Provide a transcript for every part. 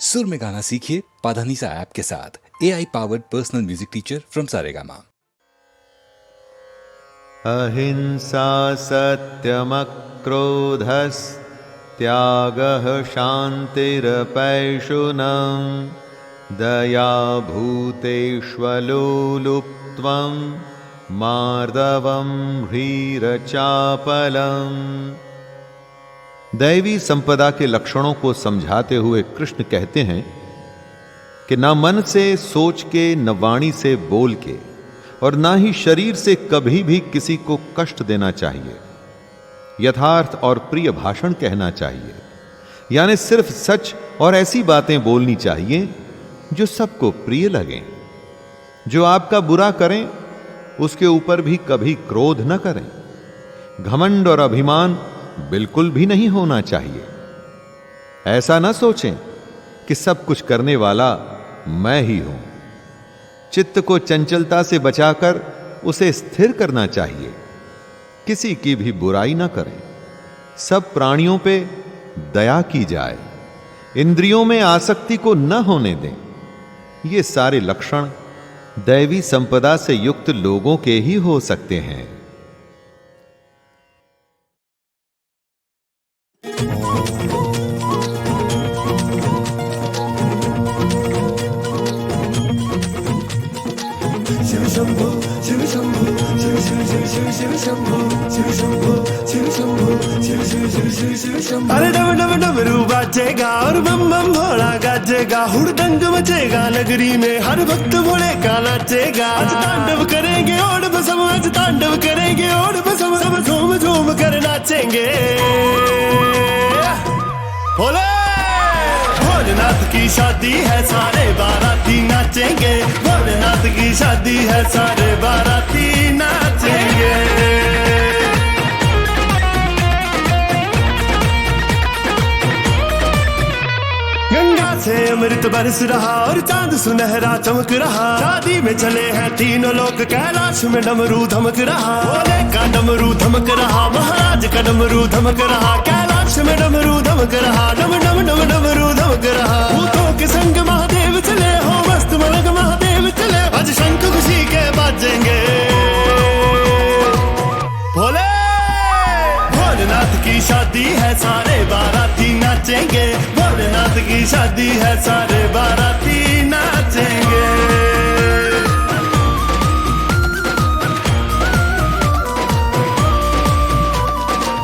सुर में गाना सीखिए पाधानीसा ऐप के साथ। AI powered personal music teacher from Saregama. अहिंसा सत्यमक्रोधस् त्यागः शान्तिरपैशुनम् दया भूतेष्वलोलुप्त्वं मार्दवं ह्रीरचापलम्। दैवी संपदा के लक्षणों को समझाते हुए कृष्ण कहते हैं कि न मन से सोच के, न वाणी से बोल के, और ना ही शरीर से कभी भी किसी को कष्ट देना चाहिए। यथार्थ और प्रिय भाषण कहना चाहिए, यानी सिर्फ सच और ऐसी बातें बोलनी चाहिए जो सबको प्रिय लगें। जो आपका बुरा करें उसके ऊपर भी कभी क्रोध न करें। घमंड और अभिमान बिल्कुल भी नहीं होना चाहिए। ऐसा न सोचें कि सब कुछ करने वाला मैं ही हूं। चित्त को चंचलता से बचाकर उसे स्थिर करना चाहिए। किसी की भी बुराई न करें। सब प्राणियों पे दया की जाए। इंद्रियों में आसक्ति को न होने दें। ये सारे लक्षण दैवी संपदा से युक्त लोगों के ही हो सकते हैं। शिव शंभो शिव शंभो शिव शिव शिव शिव शिव शंभो शिव शंभो शिव शंभो शिव शिव शिव शिव शिव शंभो। अरे डम डम डमरू बाजेगा और बम बम भोला गाजेगा, हुड़दंग मचेगा नगरी में, हर भक्त भोले का नाचेगा। आज तांडव करेंगे और बसम, आज तांडव करेंगे और बसम, सब झूम झूम कर नाचेंगे। भोले भोलेनाथ की शादी है, सारे बाराती नाचेंगे। भोलेनाथ की शादी है, सारे बाराती नाचेंगे। गंगा से अमृत बरस रहा और चांद सुनहरा चमक रहा। शादी में चले हैं तीनों लोग, कैलाश में डमरू धमक रहा। भोले का डमरू धमक रहा, महाराज का डमरू धमक रहा। कैलाश में डमरू धमक रहा, डम डम डम डमरू धमक रहा। भूतों के संग महादेव चले, हो मस्त मलक महादेव चले। आज शंख खुशी के बाजेंगे। भोले भोलेनाथ की शादी है, सारे बाराती नाचेंगे। भोलेनाथ की शादी है, सारे बाराती नाचेंगे।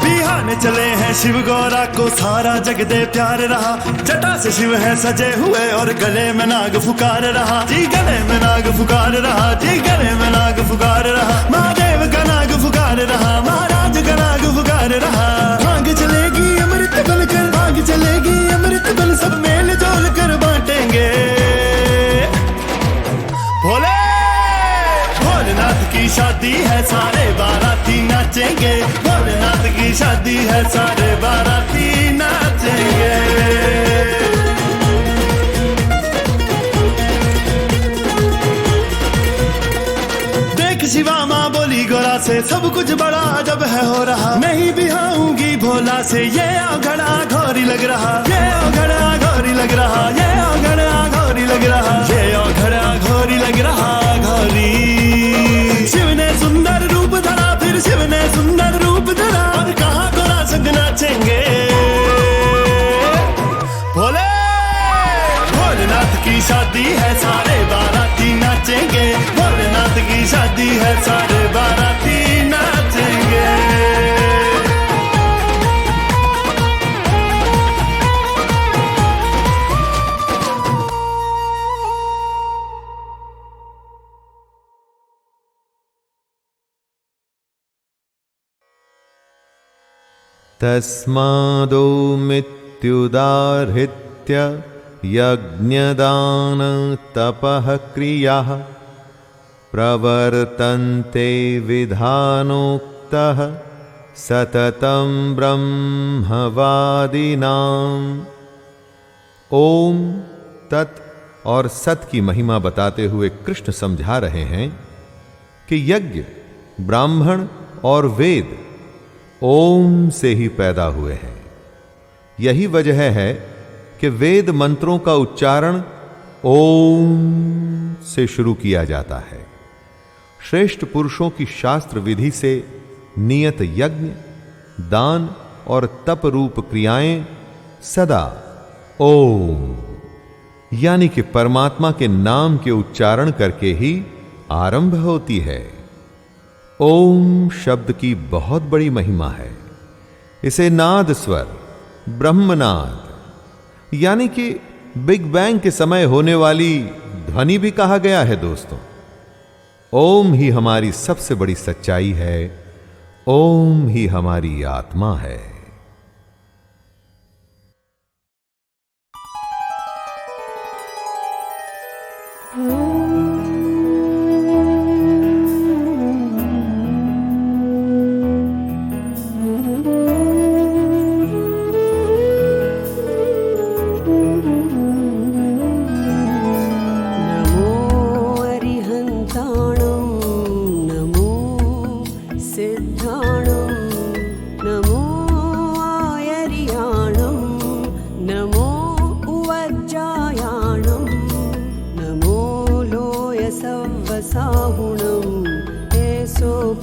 बिहाने चले हैं शिव गौरा को, सारा जग दे प्यार रहा। जटा से शिव है सजे हुए और गले में नाग फुकार रहा। जी गले में नाग फुकार रहा, जी गले में नाग फुकार रहा। महादेव का नाग फुकार रहा, महाराज का नाग फुकार रहा। भांग चलेगी अमृत बनकर, भांग चलेगी अमृत बन, सब मेल जोल कर बांटेंगे। भोले भोलेनाथ की शादी है, सारे बाराती नाचेंगे। भोलेनाथ की शादी है, सारे बाराती नाचेंगे। देख शिवा माँ बोली गोरा से, सब कुछ बड़ा जब है हो रहा। नहीं बिहाऊंगी भोला से, ये अघड़ा घोरी लग रहा। ये अघड़ा घोरी लग रहा, ये अघड़ा घोरी लग रहा। ये अघड़ा घोरी लग रहा घोरी। शिव ने सुंदर रूप धरा, फिर शिव ने सुंदर रूप धरा। और कहाँ गोरा संग नाचेंगे। भोले भोलेनाथ की शादी है, सारे बाराती नाचेंगे। भोलेनाथ की शादी है, सारे बाराती नाचेंगे। तस्मादोमित्युदाहृत्य यज्ञदान तपः क्रियाः प्रवर्तन्ते विधानोक्तः सततं ब्रह्मवादिनाम्। ओम तत् और सत की महिमा बताते हुए कृष्ण समझा रहे हैं कि यज्ञ, ब्राह्मण और वेद ओम से ही पैदा हुए हैं। यही वजह है कि वेद मंत्रों का उच्चारण ओम से शुरू किया जाता है। श्रेष्ठ पुरुषों की शास्त्र विधि से नियत यज्ञ, दान और तप रूप क्रियाएं सदा ओम यानी कि परमात्मा के नाम के उच्चारण करके ही आरंभ होती है। ओम शब्द की बहुत बड़ी महिमा है। इसे नाद स्वर, ब्रह्मनाद यानी कि बिग बैंग के समय होने वाली ध्वनि भी कहा गया है। दोस्तों, ओम ही हमारी सबसे बड़ी सच्चाई है। ओम ही हमारी आत्मा है।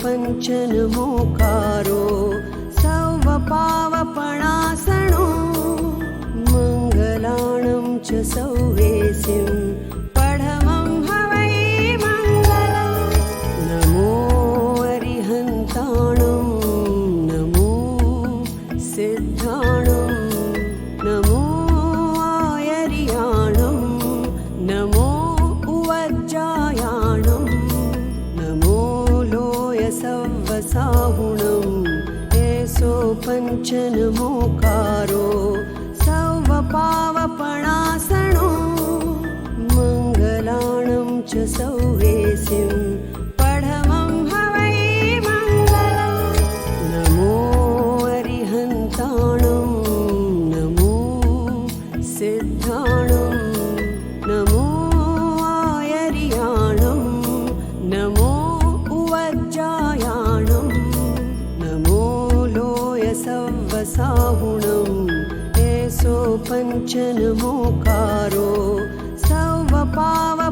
पंचन मोकारो सौवपावपणासनो मंगलाणं च सौवेसिं पढमं हवै मंगलम्। नमो अरिहन्ताणं नमो सिद्धाणं नमो आयर्याणं नमो उवज्जायाणं नमो सवसाहुणं एसो पंचन मोकारो सौवपावपणासनो मंगलाणं च सौवेसिं पढमं हवै मंगलम्। नमो अरिहन्ताणं नमो सिद्धाणं नमो आयर्याणं नमो उवज्जायाणं नमो लोयसवसाहुणं एसो पंचन मोकारो सौवपावपणासनो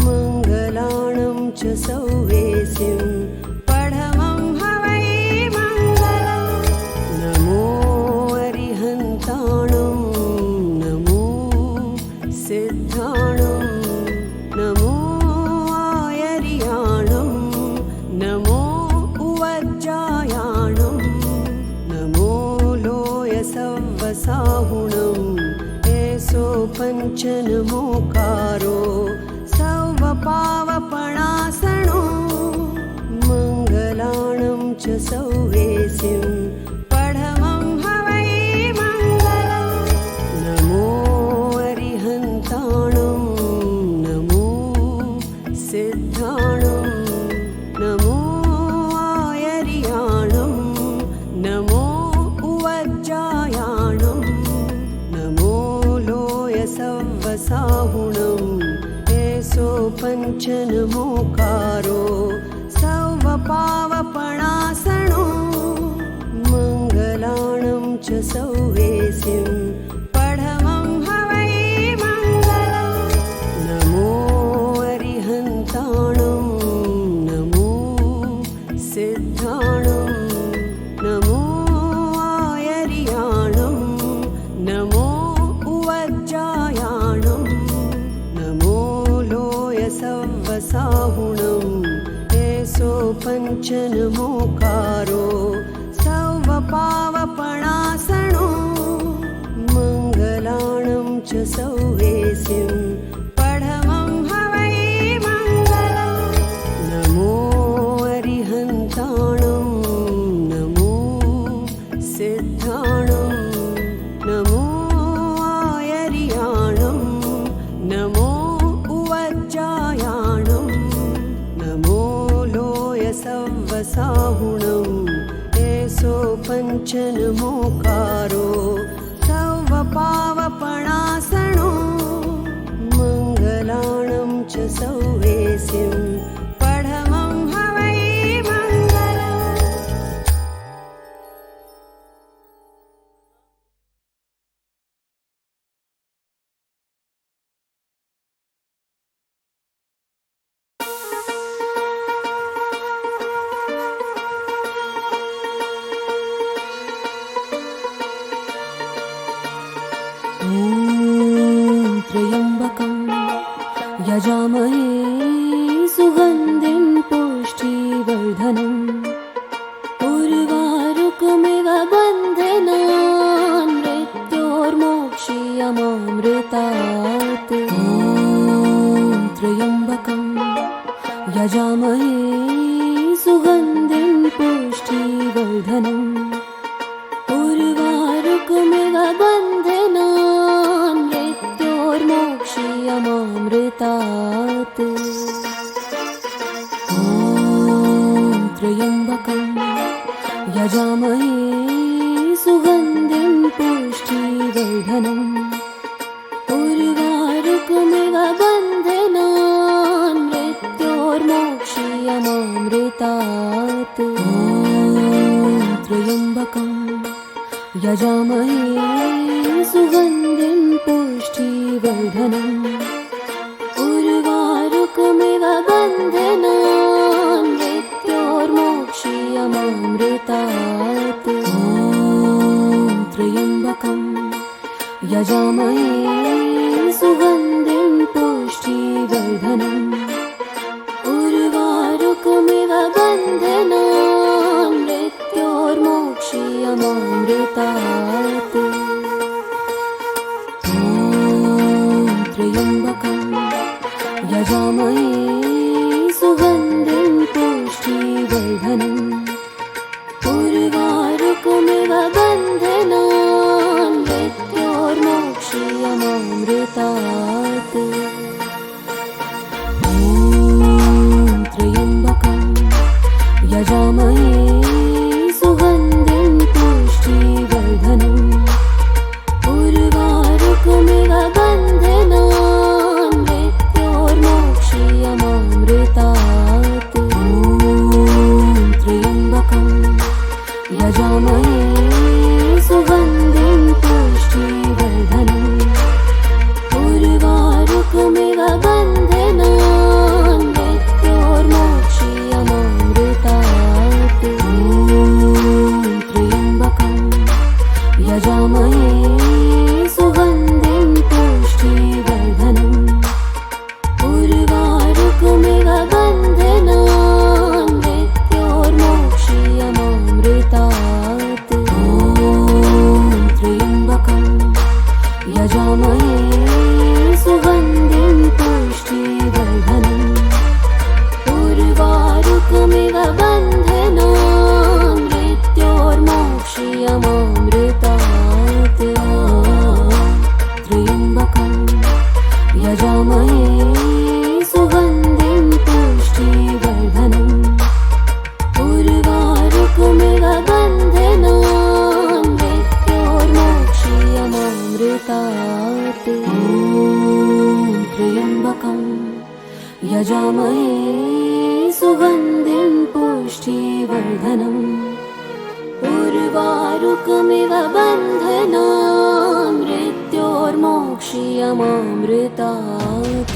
मंगलाणं च सौवेसिं पढमं हवै मंगलम्। नमो अरिहन्ताणं नमो सिद्धाणं नमो आयर्याणं नमो उवज्जायाणं नमो लोयसवसाहुणं एसो पंचन मोकारो सौवपावपणासनो मंगलाणं च सौवेसिं पढमं हवै मंगलम्। नमो अरिहन्ताणं नमो सिद्धाणं नमो आयर्याणं नमो उवज्जायाणं नमो लोयसवसाहुणं एसो पंचन मोकारो सौवपावपणासनो मंगलाणं च सौवेसिं पढमं हवै मंगलम्। नमो अरिहन्ताणं नमो सिद्धाणं नमो आयर्याणं नमो उवज्जायाणं नमो लोयसवसाहुणं एसो पंचन मोकारो सौवपावपणासनो मंगलाणं च सौवेसिं पढमं हवै मंगलम्। नमो अरिहन्ताणं नमो सिद्धाणं नमो आयर्याणं नमो उवज्जायाणं नमो लोयसवसाहुणं एसो पंचन मोकारो सौवपावपणासनो मंगलाणं च सौवेसिं पढमं हवै मंगलम्। त्र्यम्बकं यजामहे सुगन्धिं पुष्टिवर्धनम् उर्वारुकमिव बन्धनान् मृत्योर्मोक्षीयमामृतात्। ॐ त्र्यम्बकं यजामहे सुगन्धिं पुष्टिवर्धनम् उर्वारुकमिव बन्धनान् मृत्योर्मोक्षीयमामृतात्। ॐ त्र्यम्बकं यजामहे सुगन्धिं पुष्टिवर्धनम् उर्वारुकमिव बन्धनान् मृत्योर्मोक्षीयमामृतात्। ॐ त्र्यम्बकं यजामहे सुगन्धिं पुष्टिवर्धनम् उर्वारुकमिव बन्धनान् मृत्योर्मोक्षीयमामृतात्। ॐ त्र्यम्बकं यजामहे सुगन्धिं पुष्टिवर्धनम् उर्वारुकमिव बन्धनान् मृत्योर्मोक्षीयमामृतात्। ॐ त्र्यम्बकं यजामहे सुगन्धिं पुष्टिवर्धनम् उर्वारुकमिव बन्धनान् मृत्योर्मोक्षीयमामृतात्। ॐ त्र्यम्बकं यजामहे सुगन्धिं पुष्टिवर्धनम् उर्वारुकमिव बन्धनान् मृत्योर्मोक्षीयमामृतात्। ॐ त्र्यम्बकं यजामहे सुगन्धिं पुष्टिवर्धनम् उर्वारुकमिव बन्धनान् मृत्योर्मोक्षीयमामृतात्। ॐ त्र्यम्बकं यजामहे सुगन्धिं पुष्टिवर्धनम् उर्वारुकमिव बन्धनान् मृत्योर्मोक्षीयमामृतात्। ॐ त्र्यम्बकं यजामहे सुगन्धिं पुष्टिवर्धनम् उर्वारुकमिव बन्धनान् मृत्योर्मोक्षीयमामृतात्। त्र्यम्बकं यजामहे सुगन्धिं पुष्टिवर्धनम् उर्वारुकमिव बन्धनान् मृत्योर्मोक्षीयमामृतात्। ॐ त्र्यम्बकं यजामहे सुगन्धिं पुष्टिवर्धनम् उर्वारुकमिव बन्धनान् मृत्योर्मोक्षीयमामृतात्।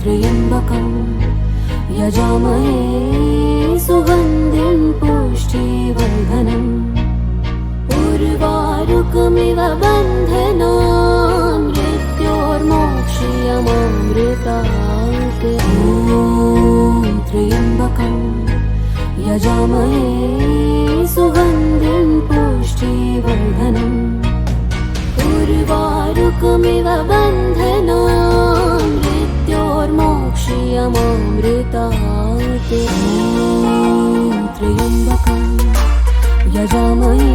त्र्यम्बकं यजामहे सुगन्धिं पुष्टिवर्धनम् उर्वारुकमिव बन्धनान् मृत्योर्मोक्षीयमामृतात्। ॐ त्र्यम्बकं यजामहे सुगन्धिं पुष्टिवर्धनम् उर्वारुकमिव बन्धनान् मृत्योर्मोक्षीयमामृतात्। ॐ त्र्यम्बकं यजामहे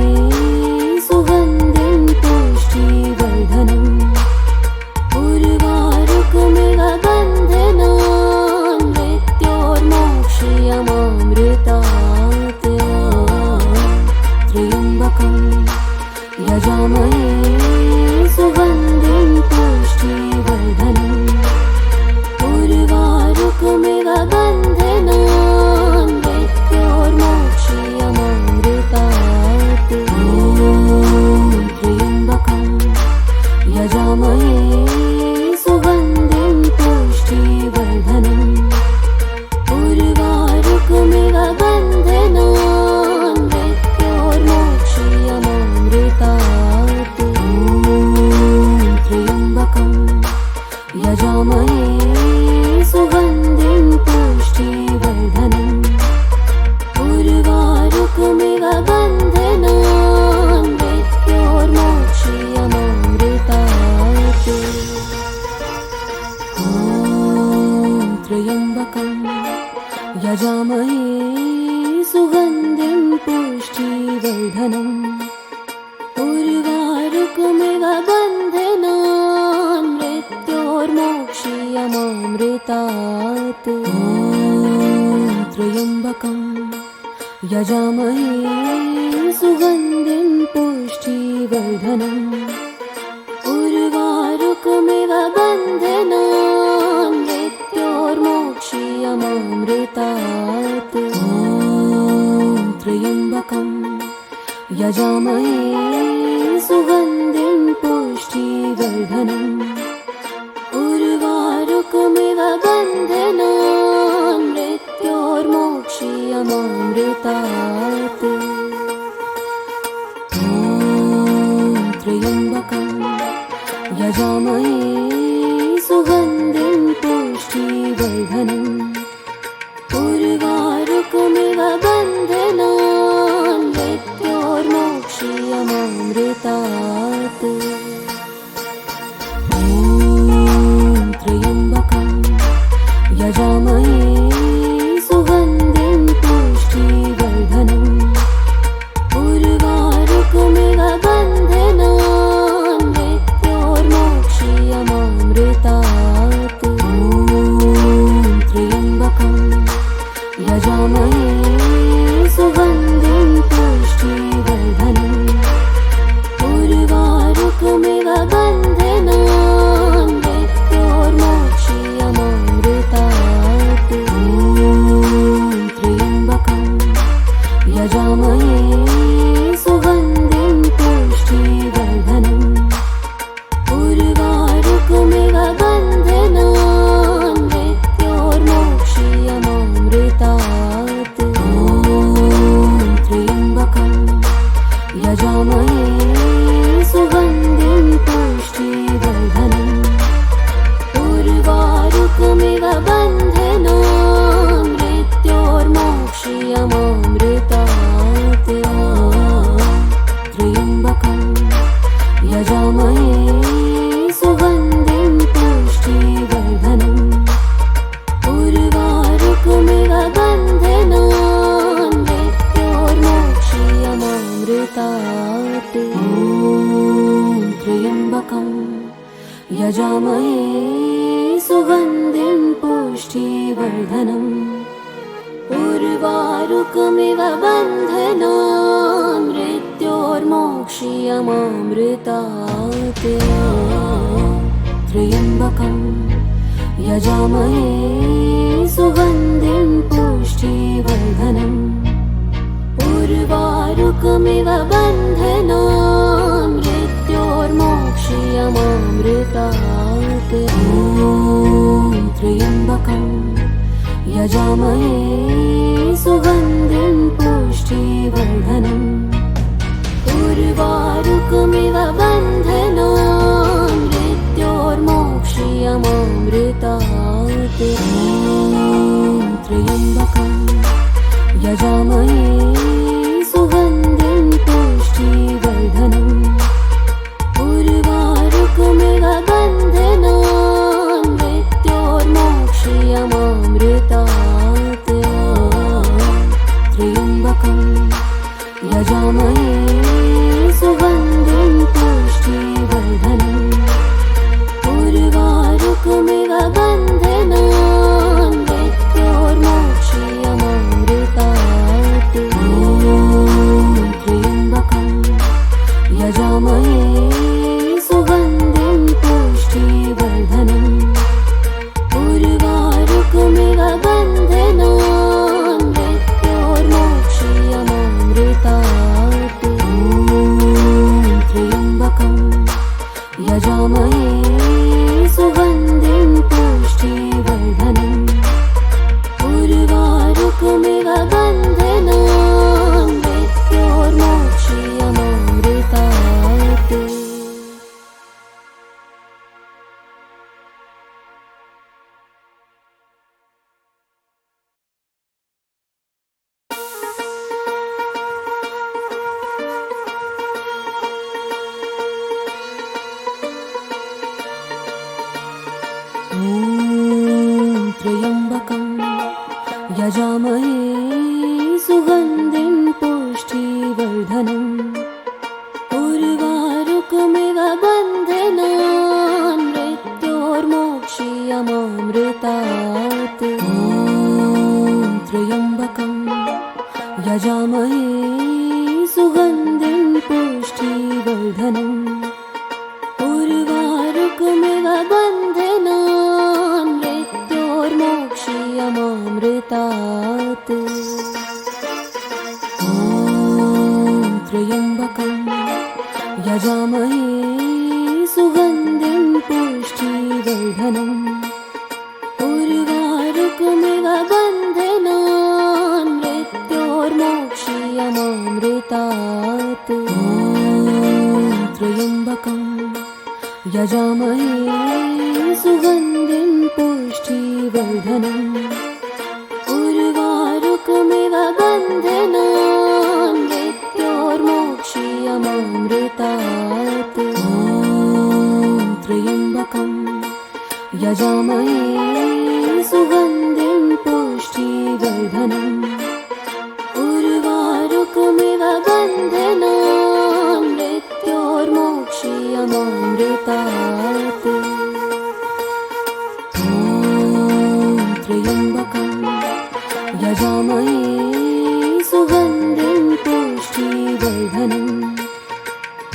सुगन्धिं पुष्टिवर्धनम् उर्वारुकमिव बन्धनान् मृत्योर्मोक्षीयमामृतात्। त्र्यम्बकं यजामहे सुगन्धिं पुष्टिवर्धनम् उर्वारुकमिव बन्धनान् मृत्योर्मोक्षीयमामृतात्। ॐ त्र्यम्बकं यजामहे सुगन्धिं पुष्टिवर्धनम् उर्वारुकमिव बन्धनान् मृत्योर्मोक्षीयमामृतात्। ॐ यजामहे सुगन्धिं पुष्टिवर्धनम् उर्वारुकमिव बन्धनान् मृत्योर्मोक्षीयमामृतात् ॐ त्र्यम्बकं यजामहे सुगन्धिं पुष्टिवर्धनम् उर्वारुकमिव बन्धनान् मृत्योर्मोक्षीयमामृतात् ॐ त्र्यम्बकं यजामहे सुगन्धिं पुष्टिवर्धनम् उर्वारुकमिव बन्धनान् मृत्योर्मोक्षीयमामृतात् ॐ त्र्यम्बकं यजामहे सुगन्धिं पुष्टिवर्धनम् उर्वारुकमिव बन्धनान् मृत्योर्मोक्षीयमामृतात् ॐ त्र्यम्बकं यजामहे सुगन्धिं पुष्टिवर्धनम् उर्वारुकमिव बन्धनान् मृत्योर्मोक्षीयमामृतात् ॐ त्र्यम्बकं यजामहे सुगन्धिं पुष्टिवर्धनम् उर्वारुकमिव बन्धनान् मृत्योर्मोक्षीयमामृतात् ॐ त्र्यम्बकं यजामहे सुगन्धिं पुष्टिवर्धनम् उर्वारुकमिव बन्धनान् मृत्योर्मोक्षीयमामृतात् ॐ त्र्यम्बकं यजामहे सुगन्धिं पुष्टिवर्धनम् उर्वारुकमिव बन्धनान् मृत्योर्मोक्षीयमामृतात् ॐ त्र्यम्बकं यजामहे सुगन्धिं पुष्टिवर्धनम् उर्वारुकमिव बन्धनान् मृत्योर्मोक्षीयमामृतात् ॐ त्र्यम्बकं यजामहे सुगन्धिं पुष्टिवर्धनम् उर्वारुकमिव बन्धनान् मृत्योर्मोक्षीयमामृतात् त्र्यम्बकं यजामहे सुगन्धिं पुष्टिवर्धनम् उर्वारुकमिव बन्धनान् मृत्योर्मोक्षीयमामृतात् ॐ त्र्यम्बकं यजामहे सुगन्धिं पुष्टिवर्धनम् उर्वारुकमिव बन्धनान् मृत्योर्मोक्षीयमामृतात् ॐ त्र्यम्बकं यजामहे सुगन्धिं पुष्टिवर्धनम् उर्वारुकमिव बन्धनान् मृत्योर्मोक्षीयमामृतात् ॐ त्र्यम्बकं यजामहे सुगन्धिं पुष्टिवर्धनम् उर्वारुकमिव बन्धनान् मृत्योर्मोक्षीयमामृतात् ॐ त्र्यम्बकं यजामहे सुगन्धिं पुष्टिवर्धनम् उर्वारुकमिव बन्धनान् मृत्योर्मोक्षीयमामृतात् ॐ त्र्यम्बकं यजामहे सुगन्धिं पुष्टिवर्धनम् उर्वारुकमिव बन्धनान् मृत्योर्मोक्षीयमामृतात् यजामहे सुगन्धिं पुष्टिवर्धनम् उर्वारुकमिव बन्धनान् मृत्योर्मोक्षीयमामृतात् ॐ त्र्यम्बकं यजामहे सुगन्धिं पुष्टिवर्धनम् उर्वारुकमिव बन्धनान् मृत्योर्मोक्षीयमामृतात् ॐ त्र्यम्बकं यजामहे सुगन्धिं पुष्टिवर्धनम् उर्वारुकमिव बन्धनान् मृत्योर्मोक्षीयमामृतात् ॐ त्र्यम्बकं यजामहे सुगन्धिं पुष्टिवर्धनम् उर्वारुकमिव बन्धनान् मृत्योर्मोक्षीयमामृतात् ॐ त्र्यम्बकं यजामहे सुगन्धिं पुष्टिवर्धनम् उर्वारुकमिव बन्धनान् मृत्योर्मोक्षीयमामृतात् ॐ त्र्यम्बकं यजामहे सुगन्धिं पुष्टिवर्धनम्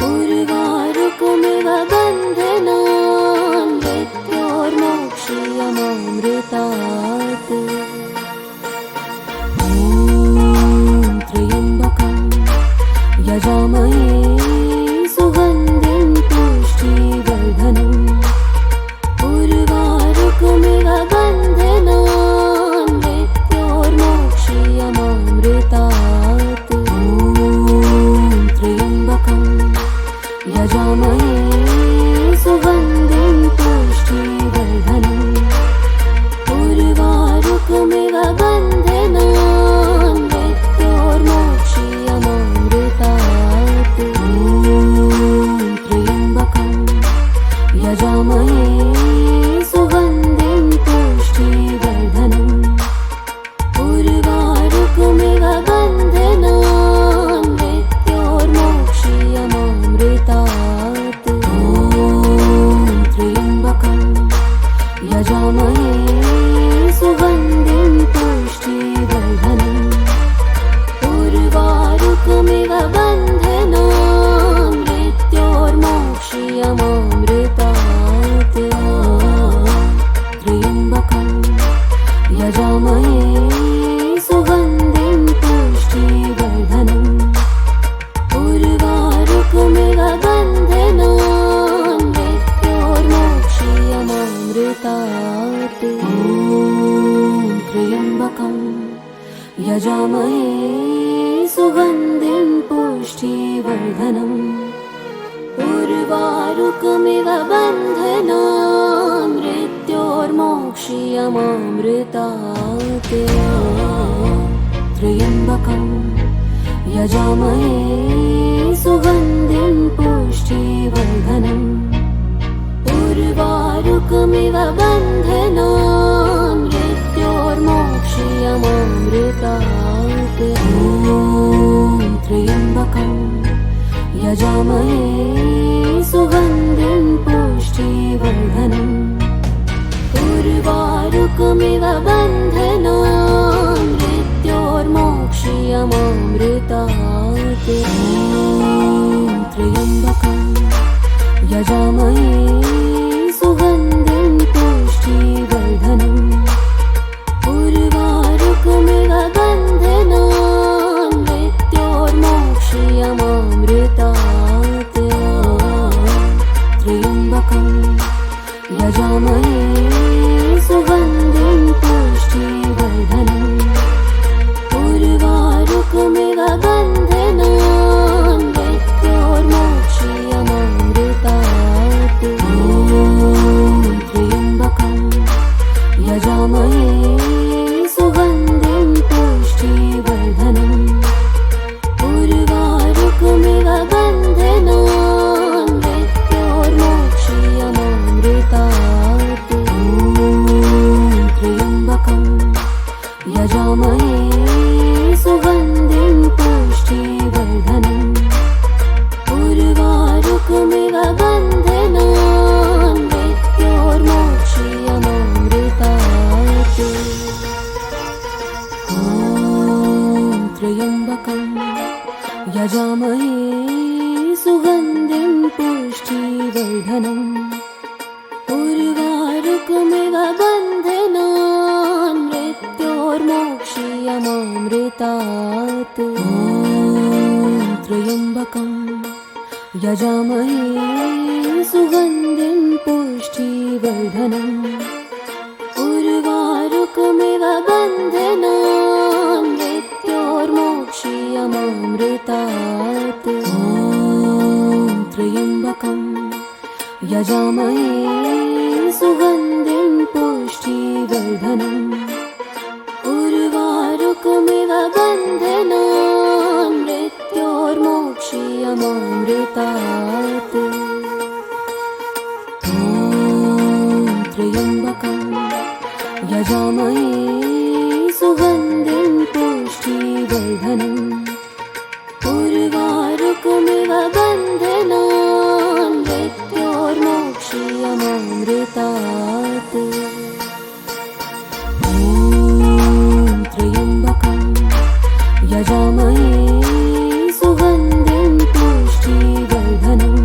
उर्वारुकमिव बन्धनान् मृत्योर्मोक्षीयमामृतात् ॐ त्र्यम्बकं यजामहे सुगन्धिं पुष्टिवर्धनम् उर्वारुकमिव बन्धनान् मृत्योर्मोक्षीयमामृतात् ॐ त्र्यम्बकं यजामहे सुगन्धिं पुष्टिवर्धनम् उर्वारुकमिव बन्धनान् मृत्योर्मोक्षीयमामृतात् ॐ त्र्यम्बकं यजामहे सुगन्धिं पुष्टिवर्धनम् उर्वारुकमिव बन्धनान् मृत्योर्मोक्षीयमामृतात् ॐ त्र्यम्बकं यजामहे सुगन्धिं पुष्टिवर्धनम् उर्वारुकमिव बन्धनान् मृत्योर्मोक्षीयमामृतात् त्र्यम्बकं यजामहे सुगन्धिं पुष्टिवर्धनम् उर्वारुकमिव बन्धनान् मृत्योर्मोक्षीयमामृतात् ॐ त्र्यम्बकं यजामहे सुगन्धिं पुष्टिवर्धनम् उर्वारुकमिव बन्धनान् मृत्योर्मोक्षीयमामृतात् त्र्यम्बकं यजामहे सुगन्धिं पुष्टिवर्धनम् उर्वारुकमिव बन्धनान् मृत्योर्मोक्षीयमामृतात् ॐ त्र्यम्बकं यजामहे सुगन्धिं पुष्टिवर्धनम् उर्वारुकमिव बन्धनान् मृत्योर्मोक्षीयमामृतात् ॐ त्र्यम्बकं यजामहे सुगन्धिं पुष्टिवर्धनम् उर्वारुकमिव बन्धनान् मृत्योर्मोक्षीयमामृतात् त्र्यम्बकं यजामहे सुगन्धिं पुष्टिवर्धनम् उर्वारुकमिव बन्धनान् मृत्योर्मोक्षीयमामृतात् ॐ त्र्यम्बकं यजामहे सुगन्धिं पुष्टिवर्धनम् उर्वारुकमिव बन्धनान् मृत्योर्मोक्षीयमामृतात् ॐ त्र्यम्बकं यजामहे पुष्टिवर्धनम् उर्वारुकमिव बन्धनान् मृत्योर्मोक्षीयमामृतात् ॐ त्र्यम्बकं यजामहे सुगन्धिं पुष्टिवर्धनम् उर्वारुकमिव बन्धनान् मृत्योर्मोक्षीयमामृतात् ॐ त्र्यम्बकं यजामहे सुगन्धिं पुष्टिवर्धनम् उर्वारुकमिव बन्धनान् मृत्योर्मोक्षीयमामृतात् ॐ त्र्यम्बकं यजामहे सुगन्धिं पुष्टिवर्धनम् उर्वारुकमिव बन्धनान् मृत्योर्मोक्षीयमामृतात् ॐ त्र्यम्बकं यजामहे सुगन्धिं पुष्टिवर्धनम्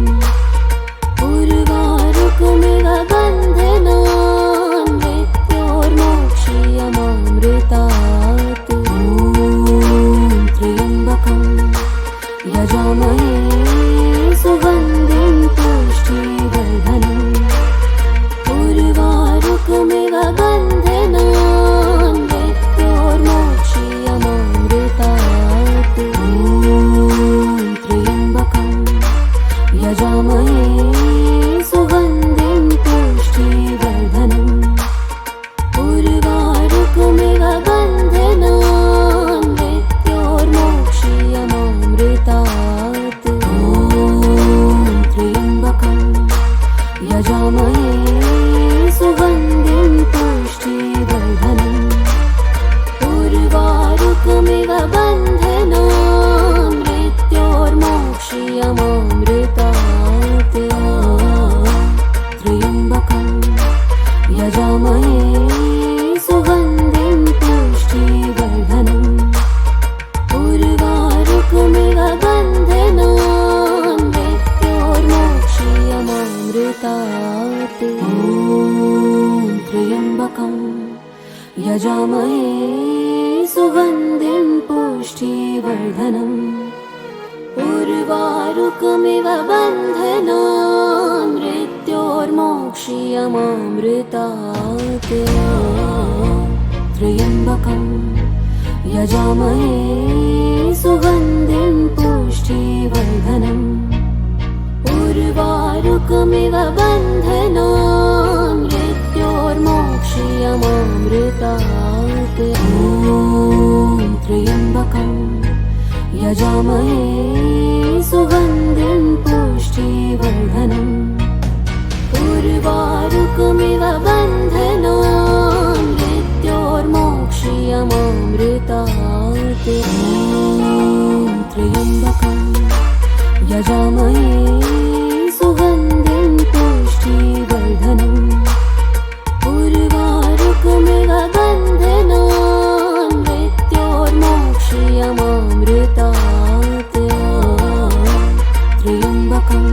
उर्वारुकमिव बन्धनान् मृत्योर्मोक्षीयमामृतात् ॐ त्र्यम्बकं यजामहे सुगन्धिं पुष्टिवर्धनम् उर्वारुकमिव बन्धनान् मृत्योर्मोक्षीयमामृतात् ॐ त्र्यम्बकं यजामहे सुगन्धिं पुष्टिवर्धनम् उर्वारुकमिव बन्धनान् मृत्योर्मोक्षीयमामृतात् ॐ त्र्यम्बकं यजामहे सुगन्धिं पुष्टिवर्धनम् उर्वारुकमिव बन्धनान् मृत्योर्मोक्षीयमामृतात् त्र्यम्बकं यजामहे सुगन्धिं पुष्टिवर्धनम् उर्वारुकमिव बन्धनान् मृत्योर्मोक्षीयमामृतात् ॐ त्र्यम्बकं यजामहे सुगन्धिं पुष्टिवर्धनम् उर्वारुकमिव बन्धनान् मृत्योर्मोक्षीयमामृतात् त्र्यम्बकं यजामहे सुगन्धिं पुष्टिवर्धनम् उर्वारुकमिव बन्धनान् मृत्योर्मोक्षीयमामृतात् ॐ त्र्यम्बकं यजामहे सुगन्धिं पुष्टिवर्धनम् उर्वारुकमिव बन्धनान् मृत्योर्मोक्षीयमामृतात् ॐ त्र्यम्बकं यजामहे सुगन्धिं पुष्टिवर्धनम् उर्वारुकमिव बन्धनान् मृत्योर्मोक्षीयमामृतात् त्र्यम्बकं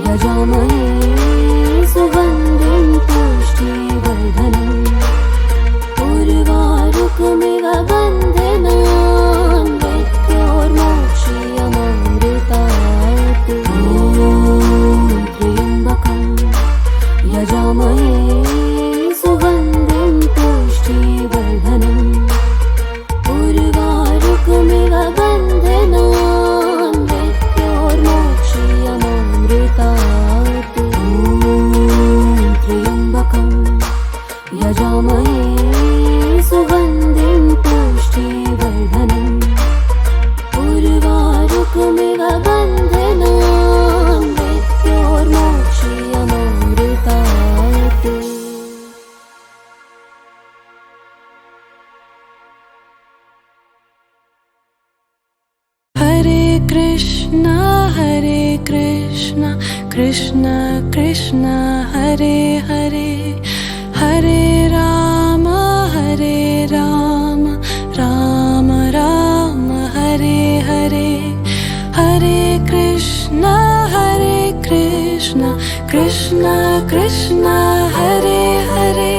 यजामहे सुगन्धिं पुष्टिवर्धनम् उर्वारुकमिव बन्धनान् मृत्योर्मोक्षीयमामृतात् ॐ त्र्यम्बकं यजामहे सुगन्धिं पुष्टिवर्धनम् उर्वारुकमिव बन्धनान् मृत्योर्मोक्षीयमामृतात् ॐ त्र्यम्बकं यजामहे सुगन्धिं पुष्टिवर्धनम् उर्वारुकमिव बन्धनान् मृत्योर्मोक्षीयमामृतात् हरे Krishna Krishna Krishna Hare Hare Hare Ram Ram Ram Hare Hare Hare Krishna Krishna Krishna Hare Hare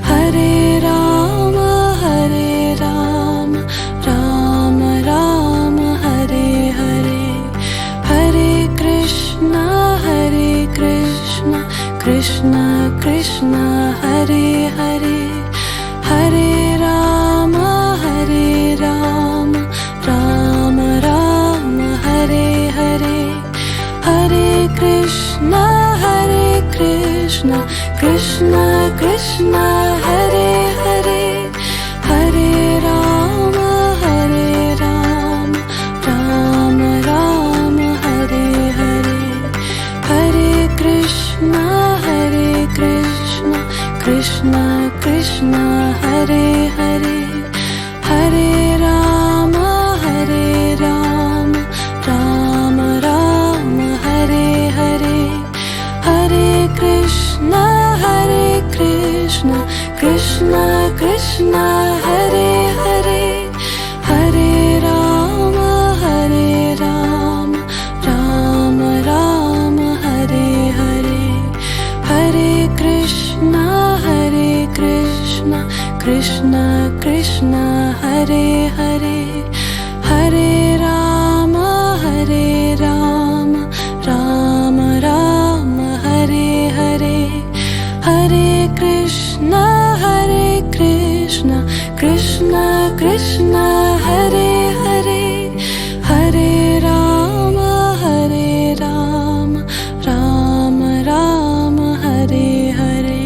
Hare Rama Rama Rama Hare Hare Hare Krishna Krishna Krishna Hare Hare Hare Rama Rama Rama Hare Hare Hare Krishna Krishna Krishna Hare Hare Hare Rama Rama Rama Hare Hare Hare Krishna Krishna Krishna Hare Hare Hare Rama Rama Rama Hare Hare Hare Krishna Krishna Krishna Hare Hare Hare Rama Rama Rama Hare Hare Hare Krishna Krishna Krishna Hare Hare Hare Rama Rama Rama Hare Hare Hare Krishna Krishna Krishna Hare Hare Hare Rama Rama Rama Hare Hare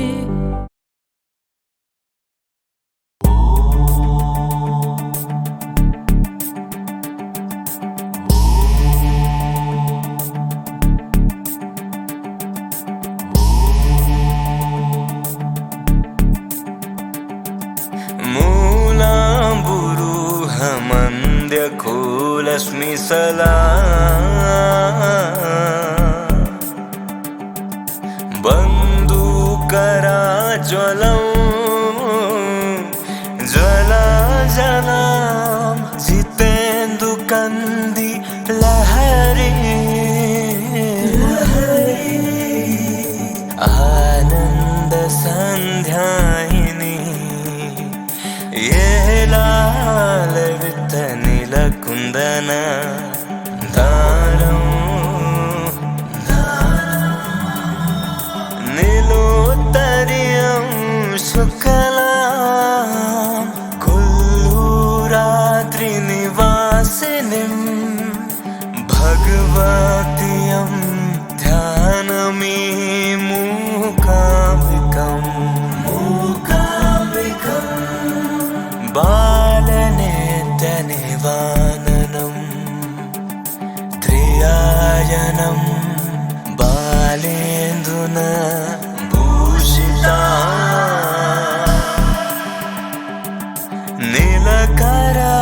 मूलाम्बुरूहमन्द्यखोलस्मि सदा बन्दूकराज्वलं ज्वलाजलां जितेन्दुकन्दी लहरी आनन्दसन्ध्यायिनी ये लालवितनिलकुन्दन दारं नीलोत्तरीयं शुक्लां कुल्लूरात्रिनिवासिनीं भगवतीं ध्यानमीमूकाम्बिकम् बालनेत्रनिवाननं त्रियायनं बालेन्दुना भूषिता नीलकरा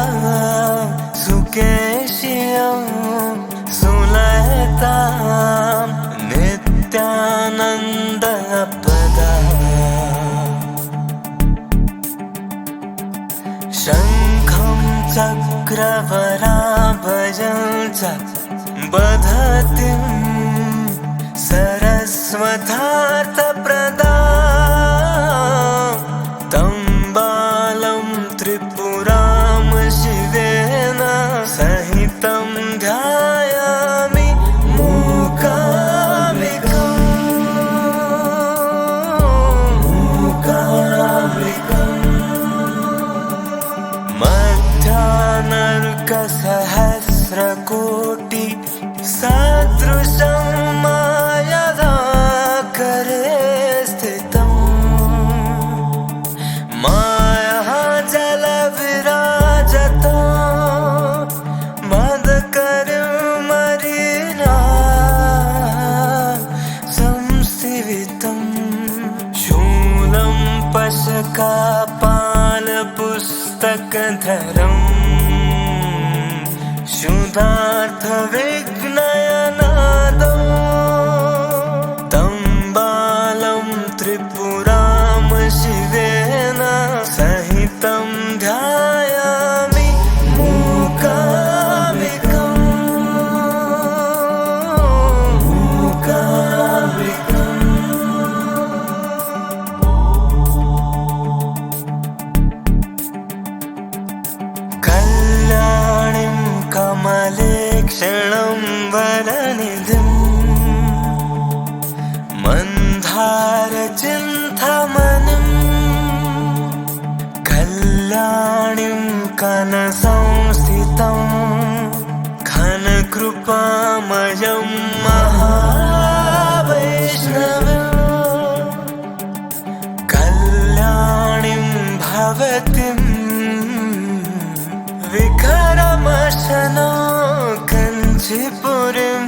सुकेशियं सुलतां नित्यानन्दपदा शङ्खं चक्रवराभजं च बधतीं सरस्वतार्थप्रदा तं बालं त्रिपुरां शिवेन सहितं ध्यायामि सहस्रकोटि सदृशं मायाधाकरे स्थितं मायाजलविराजतं मदकर्मरीणा संस्थितं शूलं पशकापालपुस्तकधरम् शुद्धार्थविघ्नयनादौ तं बालं त्रिपुरां शिवेन सहितं ध्यायामि मूकाम्बिकम् कृपामयं महावैष्णवं कल्याणीं भवतीं विकरमशनो कञ्चिपुरीं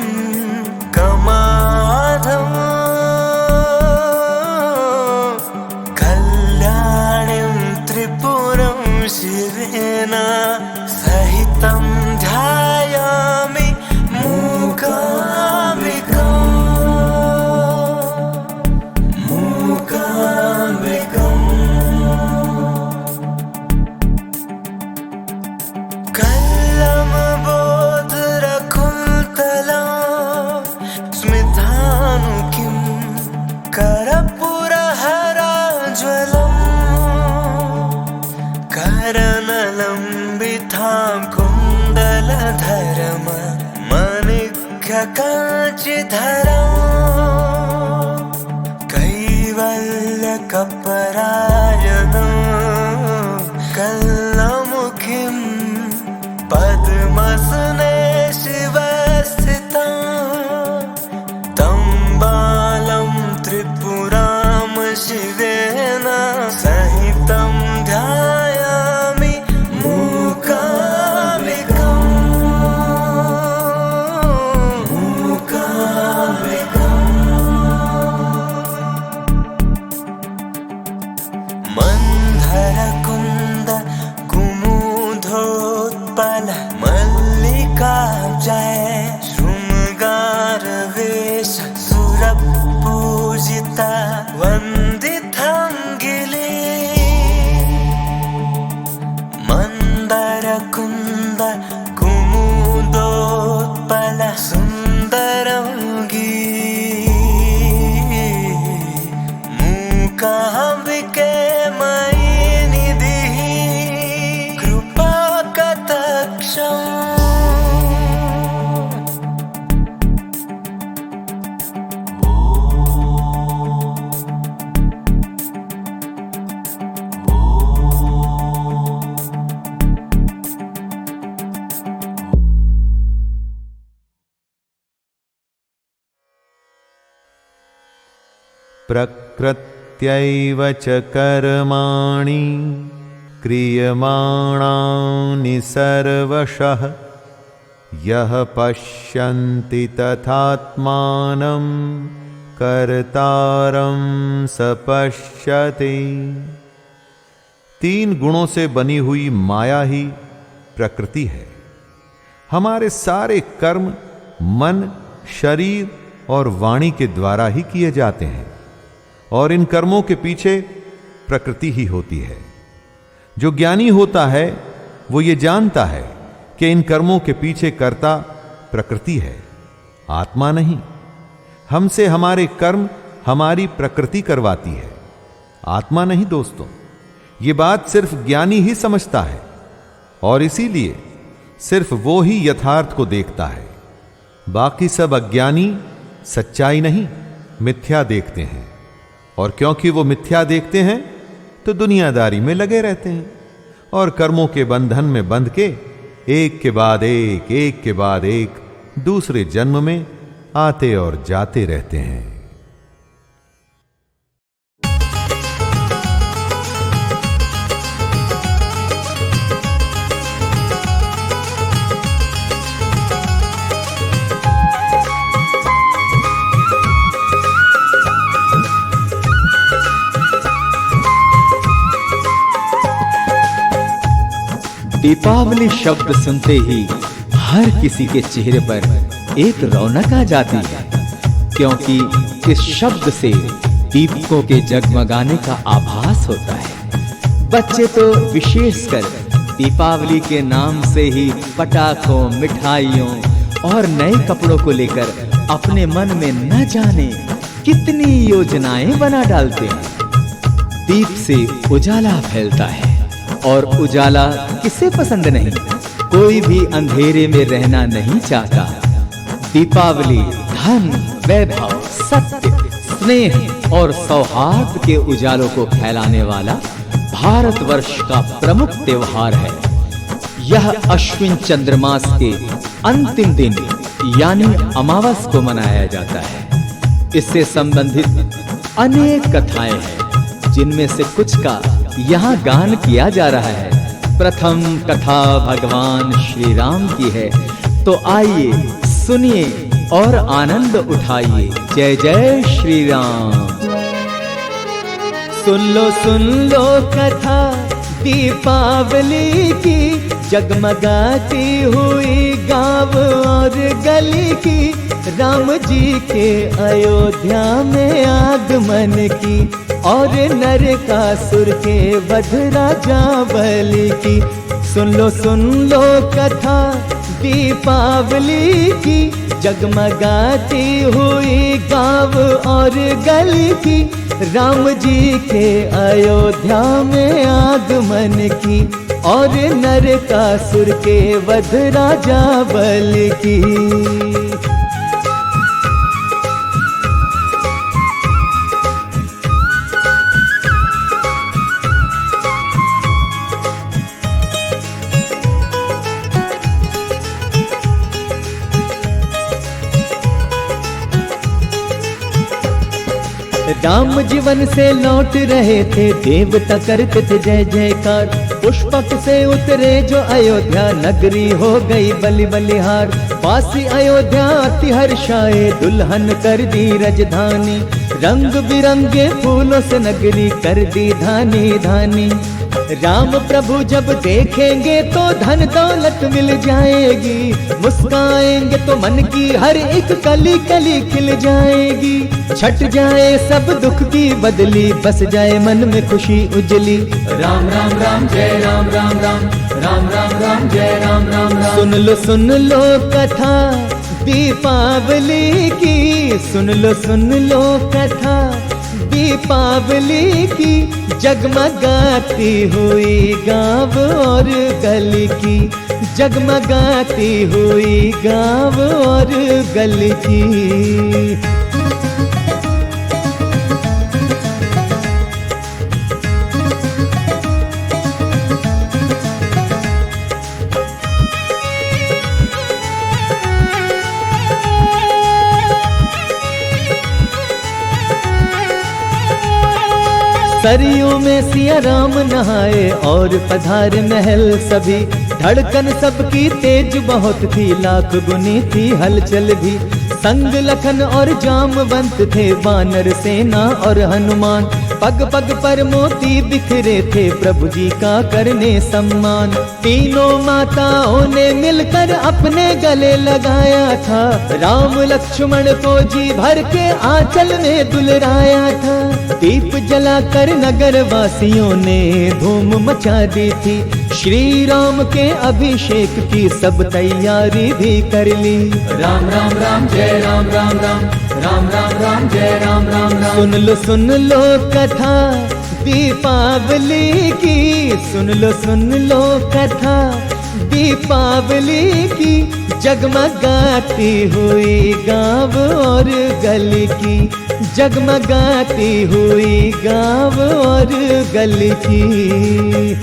कमाधम् कल्याणीं त्रिपुरं शिवेन सहितं ध्यायामि मूकाम्बिकाम् मूकाम्बिकाम् कल्लमबोधरकुन्तला स्मितानुकिं करपुरहराज्वलम् करणलम्बितां कुण्डलधरम मणिघ्यकाञ्चिधरम् कैवल्यकपरायणं कल्लमुखीं पद्मसने शिवस्थितं तं बालं त्रिपुरां शिवेन सहितं ध्यायामि मूकाम्बिकाम् मूकाम्बिकाम् मन्धरकुन्द कुमुदोत्पल मल्लिकाब्जय शृङ्गारवेश सुरपूजिता वन्दिताङ्गिली मन्दरकुन्द कुमुदोत्पल सुन्दरङ्गी मूकाम्बिके मयि निधिः कृपाकटाक्षम् प्रकृत्यैव च कर्माणि क्रियमाणानि सर्वशः यः पश्यन्ति तथात्मानं कर्तारं स पश्यति। तीन गुणों से बनी हुई माया ही प्रकृति है। हमारे सारे कर्म मन, शरीर और वाणी के द्वारा ही किए जाते हैं और इन कर्मों के पीछे प्रकृति ही होती है। जो ज्ञानी होता है वो ये जानता है कि इन कर्मों के पीछे कर्ता प्रकृति है, आत्मा नहीं। हमसे हमारे कर्म हमारी प्रकृति करवाती है, आत्मा नहीं दोस्तों। ये बात सिर्फ ज्ञानी ही समझता है और इसीलिए सिर्फ वो ही यथार्थ को देखता है। बाकी सब अज्ञानी सच्चाई नहीं मिथ्या देखते हैं और क्योंकि वो मिथ्या देखते हैं तो दुनियादारी में लगे रहते हैं और कर्मों के बंधन में बंध के एक के बाद एक दूसरे जन्म में आते और जाते रहते हैं। दीपावली शब्द सुनते ही हर किसी के चेहरे पर एक रौनक आ जाती है, क्योंकि इस शब्द से दीपकों के जगमगाने का आभास होता है। बच्चे तो विशेषकर दीपावली के नाम से ही पटाखों, मिठाइयों और नए कपड़ों को लेकर अपने मन में न जाने कितनी योजनाएं बना डालते हैं। दीप से उजाला फैलता है और उजाला किसे पसंद नहीं। कोई भी अंधेरे में रहना नहीं चाहता। दीपावली धन, वैभव, सत्य, स्नेह और सौहार्द के उजालों को फैलाने वाला भारतवर्ष का प्रमुख त्योहार है। यह अश्विन चंद्रमास के अंतिम दिन यानी अमावस को मनाया जाता है। इससे संबंधित अनेक कथाएं हैं, जिनमें से कुछ का यहाँ गान किया जा रहा है। प्रथम कथा भगवान श्री राम की है, तो आइए सुनिए और आनंद उठाइए। जय जय श्री राम। सुन लो कथा दीपावली की, जगमगाती हुई गांव और गली की, राम जी के अयोध्या में आगमन की, और नरकासुर के वध राजा बलि की। सुन लो कथा दीपावली की, जगमगाती हुई गांव और गली की, राम जी के अयोध्या में आगमन की, और नरकासुर के वध राजा बलि की। राम जीवन से लौट रहे थे, देवता करते थे जय जयकार। पुष्पक से उतरे जो अयोध्या, नगरी हो गई बलि बलिहार। पासी अयोध्या अति हर्षाए, दुल्हन कर दी राजधानी। रंग बिरंगे फूलों से नगरी कर दी धानी धानी। राम प्रभु जब देखेंगे तो धन दौलत मिल जाएगी, मुस्काएंगे तो मन की हर एक कली कली खिल जाएगी। छट जाए सब दुख की बदली, बस जाए मन में खुशी उजली। राम राम राम जय राम राम राम, राम राम राम जय राम राम राम। सुन लो कथा दीपावली की, सुन लो कथा दीपावली की, जगमगाती हुई गांव और गली की, जगमगाती हुई गांव और गली की। सरयू में सिया राम नहाए और पधार महल सभी। धड़कन सबकी तेज बहुत थी, लाख गुनी थी हलचल भी। संग लखन और जामवंत थे, वानर सेना और हनुमान। पग पग पर मोती बिखरे थे, प्रभु जी का करने सम्मान। तीनों माताओं ने मिलकर अपने गले लगाया था, राम लक्ष्मण को जी भर के आंचल में दुलराया था। दीप जलाकर नगर वासियों ने धूम मचा दी थी, श्री राम के अभिषेक की सब तैयारी भी कर ली। राम राम राम जय राम राम राम, राम राम राम जय राम राम राम। सुन लो कथा दीपावली की, सुन लो कथा दीपावली की, जगमगाती हुई गांव और गली की, जगमगाती हुई गांव और गली की।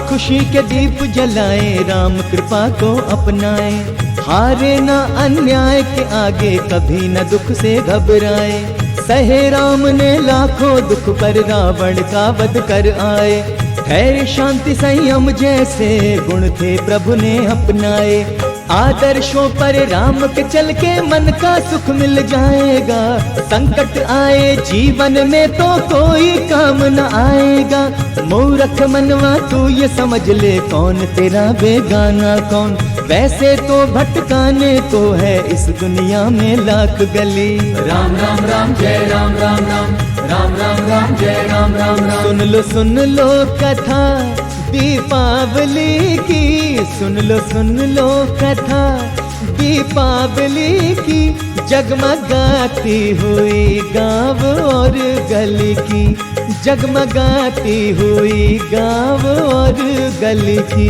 खुशी के दीप जलाए, राम कृपा को अपनाए। हारे न अन्याय के आगे, कभी न दुख से घबराए। सहे राम ने लाखों दुख पर, रावण का वध कर आए। धैर्य शांति संयम जैसे गुण थे प्रभु ने अपनाए। आदर्शों पर राम के चल के मन का सुख मिल जाएगा। संकट आए जीवन में तो कोई काम न आएगा। मूर्ख मनवा तू ये समझ ले, कौन तेरा बेगाना कौन। वैसे तो भटकाने को है इस दुनिया में लाख गली। राम राम राम जय राम राम राम, राम राम राम जय राम राम राम। सुन लो कथा दीपावली की, सुन लो कथा दीपावली की, जगमगाती हुई गांव और गली की, जगमगाती हुई गाँव और गली की।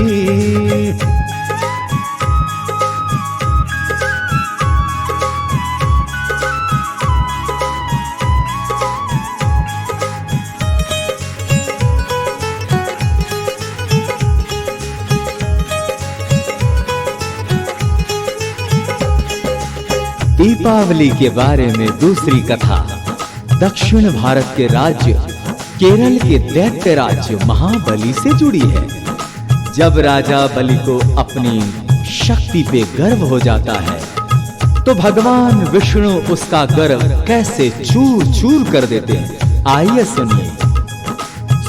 दीपावली के बारे में दूसरी कथा दक्षिण भारत के राज्य केरल के दैत्य राज्य महाबली से जुड़ी है। जब राजा बलि को अपनी शक्ति पे गर्व हो जाता है तो भगवान विष्णु उसका गर्व कैसे चूर चूर कर देते हैं, आइए सुनिए।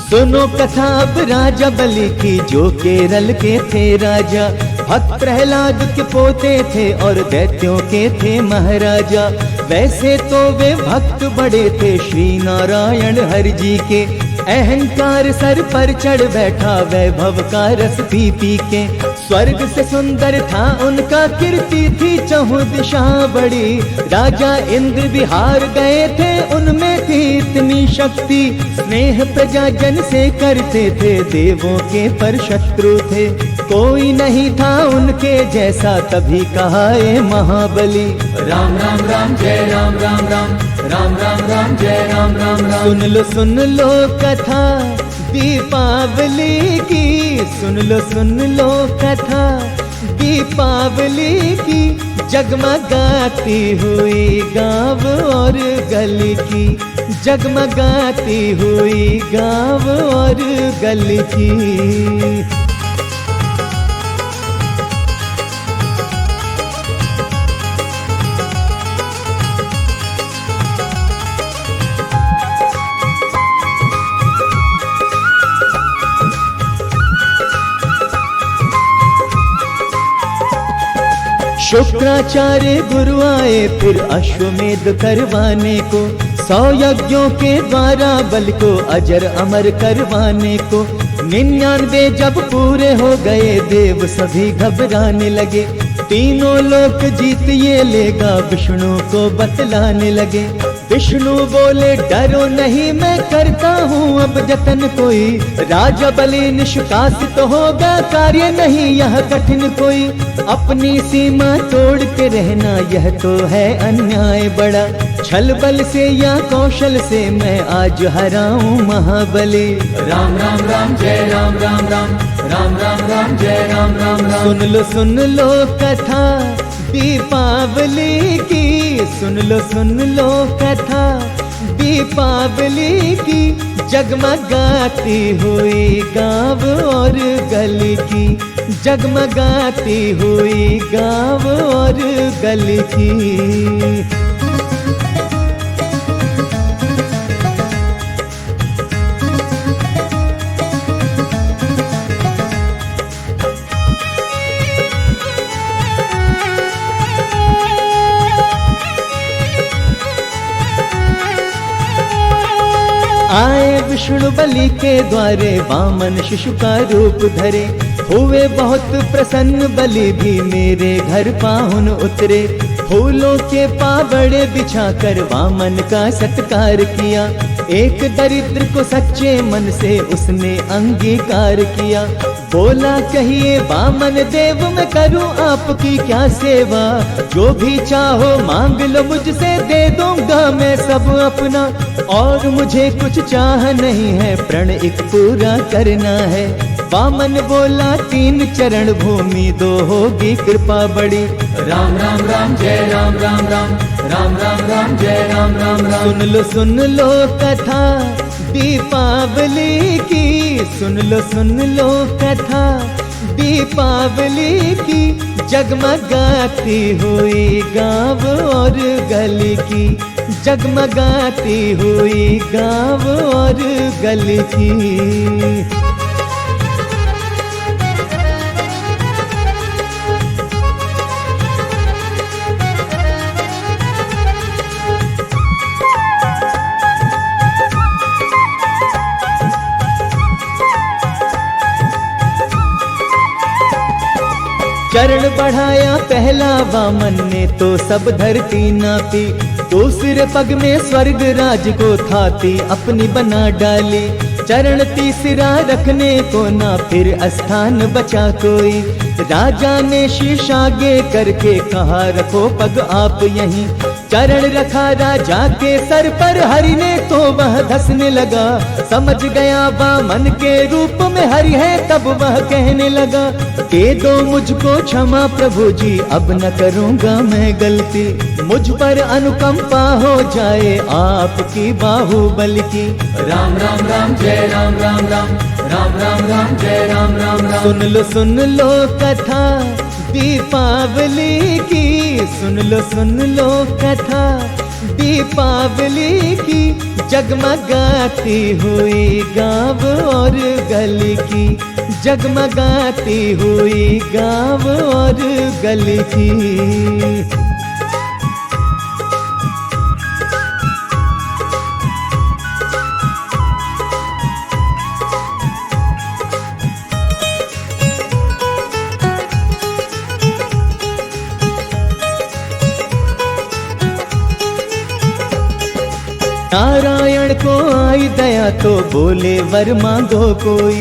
सुनो कथा अब राजा बलि की, जो केरल के थे राजा। भक्त प्रहलाद के पोते थे और दैत्यों के थे महाराजा। वैसे तो वे भक्त बड़े थे श्री नारायण हरि जी के। अहंकार सर पर चढ़ बैठा वैभव का रस पी पी के। स्वर्ग से सुंदर था उनका कीर्ति थी चहुं दिशा बड़ी। राजा इंद्र विहार गए थे उनमें थी इतनी शक्ति। स्नेह प्रजा जन से करते थे देवों के पर शत्रु थे। कोई नहीं था उनके जैसा तभी कहा ए महाबली। राम राम राम जय राम राम राम राम राम राम जय राम राम राम। सुन लो कथा दीपावली की, सुन लो कथा दीपावली की। जगमगाती हुई गाँव और गली की, जगमगाती हुई गाँव और गली की। शुक्राचार्य गुरु आए फिर अश्वमेध करवाने को। 100 यज्ञों के द्वारा बल को अजर अमर करवाने को। 99 जब पूरे हो गए देव सभी घबराने लगे। तीनों लोक जीत ये लेगा विष्णु को बतलाने लगे। विष्णु बोले डरो नहीं मैं करता हूँ अब जतन कोई। राजा बलि निष्कासित होगा कार्य नहीं यह कठिन कोई। अपनी सीमा तोड़ के रहना यह तो है अन्याय बड़ा। छल बल से या कौशल से मैं आज हराऊं महाबली। राम राम राम जय राम राम राम राम राम राम जय राम राम राम। सुन लो कथा दीपावली की, सुन लो कथा दीपावली की। जगमगाती हुई गाँव और गली की, जगमगाती हुई गाँव और गली की। आए विष्णु बलि के द्वारे वामन शिशु का रूप धरे। हुए बहुत प्रसन्न बलि भी मेरे घर पाहुन उतरे। फूलों के पावड़े बिछाकर वामन का सत्कार किया। एक दरिद्र को सच्चे मन से उसने अंगीकार किया। बोला कहिए वामन देव मैं करूं आपकी क्या सेवा। जो भी चाहो मांग लो मुझसे दे दूंगा मैं सब अपना। और मुझे कुछ चाह नहीं है प्रण एक पूरा करना है। वामन बोला 3 चरण भूमि दो होगी कृपा बड़ी। राम राम राम जय राम राम राम राम राम राम जय राम राम राम। सुन लो कथा दीपावली की, सुन लो कथा दीपावली की। जगमगाती हुई गाँव और गली की, जगमगाती हुई गाँव और गली की। चरण बढ़ाया पहला वामन ने तो सब धरती नापी। दूसरे पग में स्वर्ग राज को थाती अपनी बना डाली। चरण तीसरा रखने को ना फिर स्थान बचा कोई। राजा ने शीश आगे करके कहा रखो पग आप यहीं। चरण रखा राजा के सर पर, हरि ने तो वह धसने लगा। समझ गया वामन के रूप में हरि है, तब वह कहने लगा दे दो मुझको क्षमा प्रभु जी, अब न करूँगा मैं गलती। मुझ पर अनुकंपा हो जाए आपकी बाहुबल की। राम राम राम जय राम राम राम, राम राम राम जय राम राम राम। सुन लो कथा दीपावली की, सुन लो कथा दीपावली की। जगमगाती हुई गाँव और गली की, जगमगाती हुई गाँव और गली की। नारायण को आई दया तो बोले वर मांगो कोई।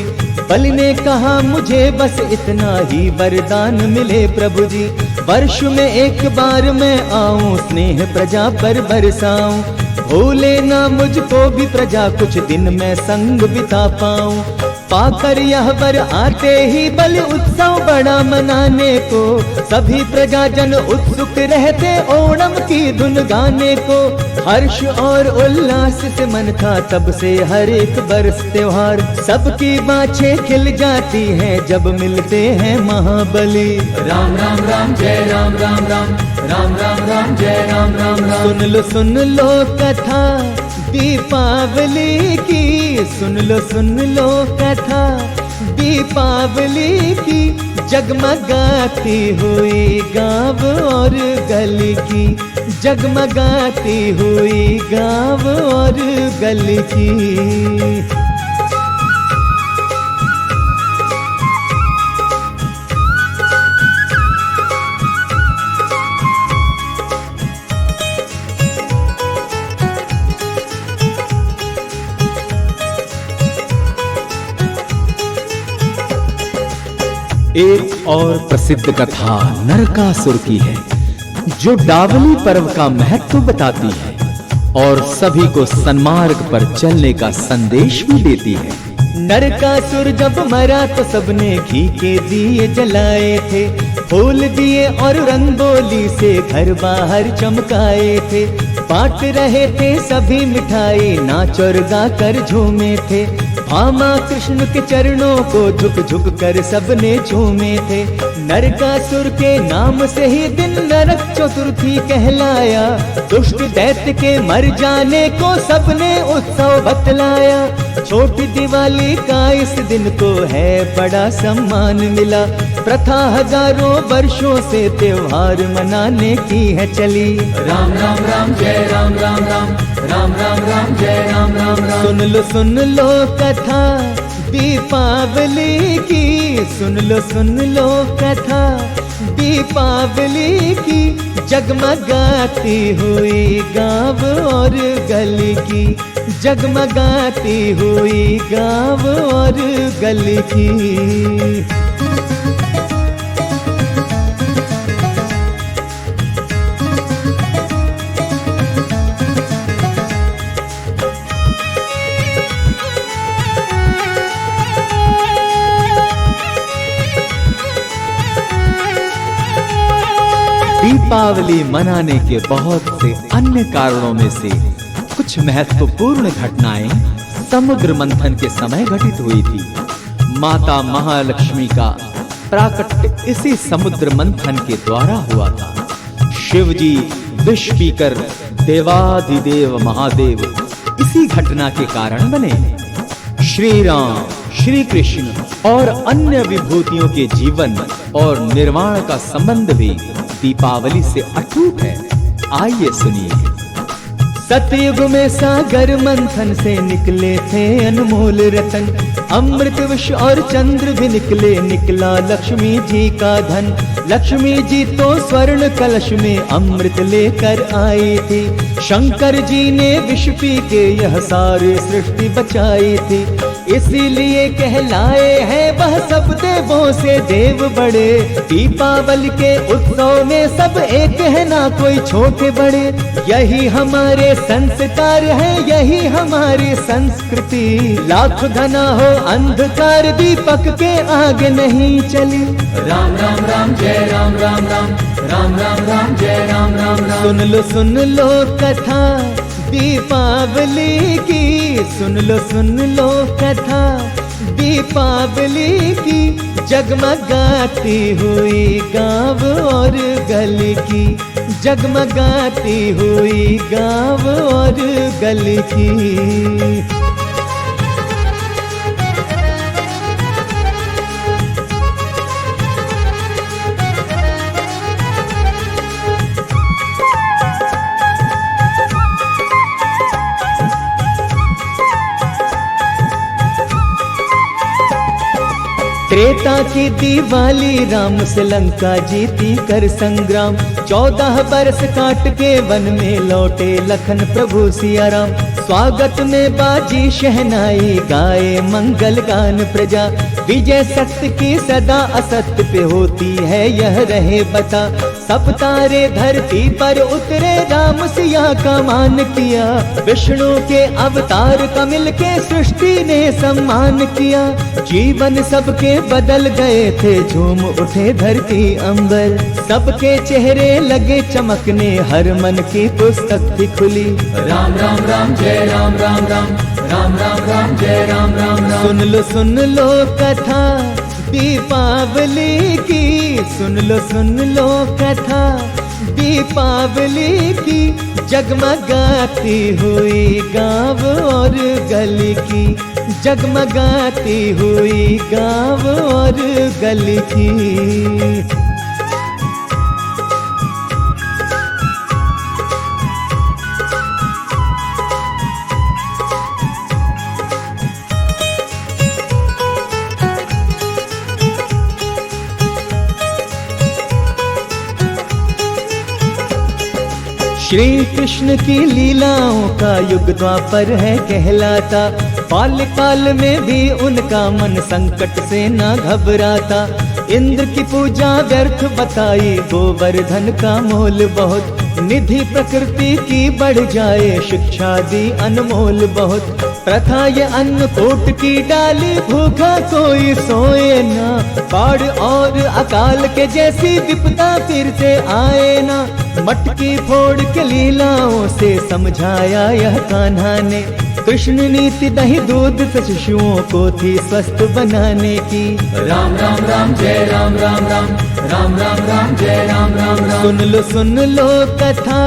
बलि ने कहा मुझे बस इतना ही वरदान मिले प्रभु जी। वर्ष में एक बार मैं आऊं, स्नेह प्रजा पर बरसाऊं। भूले ना मुझको भी प्रजा, कुछ दिन मैं संग बिता पाऊं। पाकर यह वर आते ही बलि उत्सव बड़ा मनाने को। सभी प्रजाजन उत्सुक रहते ओणम की धुन गाने को। हर्ष और उल्लास से मन था तब से हर एक बरस त्योहार। सबकी बाछें खिल जाती हैं जब मिलते हैं महाबली। राम राम राम जय राम राम राम, राम राम राम जय राम राम राम। सुन लो कथा दीपावली की, सुन लो कथा दीपावली की। जगमगाती हुई गाँव और गली की, जगमगाती हुई गाँव और गली की। एक और प्रसिद्ध कथा नरकासुर की है, जो डावली पर्व का महत्व बताती है और सभी को सन्मार्ग पर चलने का संदेश भी देती है। नरकासुर जब मरा तो सबने घी के दिए जलाए थे। फूल दिए और रंगोली से घर बाहर चमकाए थे। बांट रहे थे सभी मिठाई, नाच और गाकर झूमे थे। भामा कृष्ण के चरणों को झुक झुक कर सबने झूमे थे। नरकासुर के नाम से ही दिन नरक चतुर्थी कहलाया। दुष्ट दैत्य के मर जाने को सबने उत्सव बतलाया। छोटी दिवाली का इस दिन को है बड़ा सम्मान मिला। प्रथा हजारों वर्षों से त्योहार मनाने की है चली। राम राम राम जय राम राम राम, राम राम राम जय राम राम राम। सुन लो कथा दीपावली की, सुन लो कथा दीपावली की। जगमगाती हुई गाँव और गली की, जगमगाती हुई गाँव और गली की। दीपावली मनाने के बहुत से अन्य कारणों में से कुछ महत्वपूर्ण घटनाएं समुद्र मंथन के समय घटित हुई थी। माता महालक्ष्मी का प्राकट्य इसी समुद्र मंथन के द्वारा हुआ था। शिव जी विष पीकर देवाधिदेव महादेव इसी घटना के कारण बने। श्री राम, श्री कृष्ण और अन्य विभूतियों के जीवन और निर्वाण का संबंध भी दीपावली से अटूट है। आइए सुनिए। सतयुग में सागर मंथन से निकले थे अनमोल रतन, अमृत विष और चंद्र भी निकले, निकला लक्ष्मी जी का धन। लक्ष्मी जी तो स्वर्ण कलश में अमृत लेकर आई थी, शंकर जी ने विष पी के यह सारी सृष्टि बचाई थी। इसीलिए कहलाए हैं वह सब देवों से देव बड़े, दीपावली के उत्सव में सब एक है ना कोई छोटे बड़े। यही हमारे संस्कार है, यही हमारी संस्कृति, लाख घना हो अंधकार दीपक के आगे नहीं चली। राम राम राम जय राम राम राम, राम राम राम जय राम राम राम। सुन लो कथा दीपावली की, सुन लो कथा दीपावली की, जगमगाती हुई गाँव और गली की, जगमगाती हुई गाँव और गली की। त्रेता की दिवाली राम से लंका जीती कर संग्राम, 14 बरस काट के वन में लौटे लखन प्रभु सिया राम। स्वागत में बाजी शहनाई गाए मंगल गान प्रजा, विजय सत्य की सदा असत्य पे होती है यह रहे बता। सब तारे धरती पर उतरे राम सिया का मान किया, विष्णु के अवतार का मिलके सृष्टि ने सम्मान किया। जीवन सबके बदल गए थे, झूम उठे धरती अंबर, सबके चेहरे लगे चमकने, हर मन की पुस्तक थी खुली। राम राम राम जय राम राम राम, राम राम राम जय राम राम राम। सुन लो कथा दीपावली की, सुन लो कथा दीपावली की, जगमगाती हुई गाँव और गली की, जगमगाती हुई गाँव और गली की। श्री कृष्ण की लीलाओं का युग द्वापर है कहलाता, बाल काल में भी उनका मन संकट से ना घबराता। इंद्र की पूजा व्यर्थ बताई, गोवर्धन का मोल बहुत, निधि प्रकृति की बढ़ जाए, शिक्षा दी अनमोल बहुत। प्रथा ये अन्नकूट की डाली, भूखा कोई सोए ना, बाढ़ और अकाल के जैसी विपदा फिर से आए ना। मटकी फोड़ के लीलाओं से समझाया यह कान्हा ने, कृष्ण नीति दही दूध से शिशुओं को थी स्वस्थ बनाने की। राम राम राम जय राम राम राम, राम राम राम जय राम राम राम। सुन लो कथा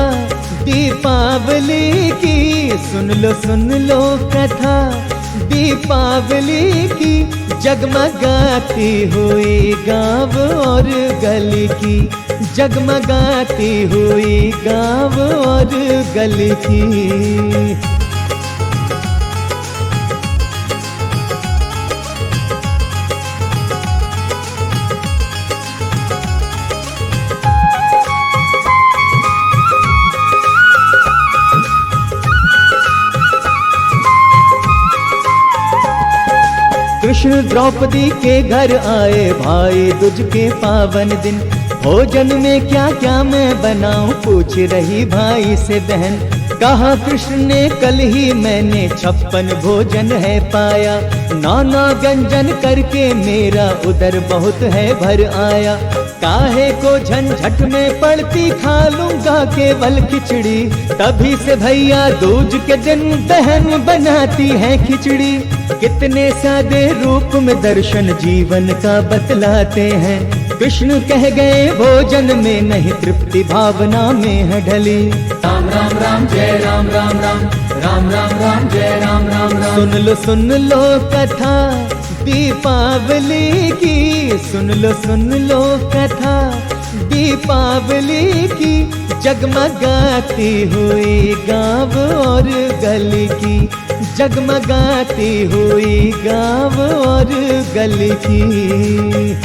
दीपावली की, सुन लो कथा दीपावली की, जगमगाती हुई गाँव और गली की, जगमगाती हुई गाँव और गली की। कृष्ण द्रौपदी के घर आए भाई दूज के पावन दिन, भोजन में क्या क्या मैं बनाऊं पूछ रही भाई से बहन। कहा कृष्ण ने कल ही मैंने 56 भोजन है पाया, नाना व्यंजन करके मेरा उदर बहुत है भर आया। काहे को झंझट में पड़ती खा लूंगा केवल खिचड़ी, तभी से भैया दूज के दिन बहन बनाती है खिचड़ी। कितने सादे रूप में दर्शन जीवन का बतलाते हैं, कृष्ण कह गए भोजन में नहीं तृप्ति भावना में है ढली। राम राम राम जय राम राम राम, राम राम राम जय राम राम राम। सुन लो कथा दीपावली की, सुन लो कथा दीपावली की जगमगाती हुई गाँव और गली की, जगमगाती हुई गाँव और गली की।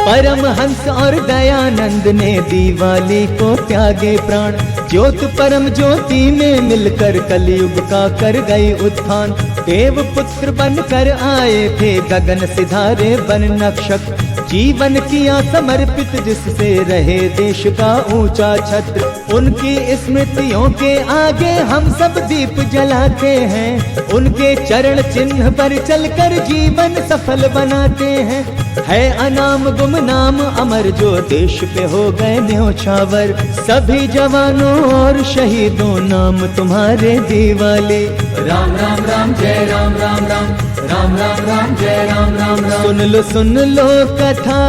परमहंस और दयानंद ने दिवाली को त्यागे प्राण, ज्योत परम ज्योति में मिलकर कलयुग का कर गई उत्थान। देव पुत्र बनकर आए थे गगन सिधारे बन नक्षत्र, जीवन किया समर्पित जिससे रहे देश का ऊंचा छत्र। उनकी स्मृतियों के आगे हम सब दीप जलाते हैं, उनके चरण चिन्ह पर चलकर जीवन सफल बनाते हैं। है अनाम गुमनाम अमर जो देश पे हो गए न्योछावर, सभी जवानों और शहीदों नाम तुम्हारे दिवाले। राम राम राम जय राम राम राम, राम राम राम जय राम राम राम। सुन लो कथा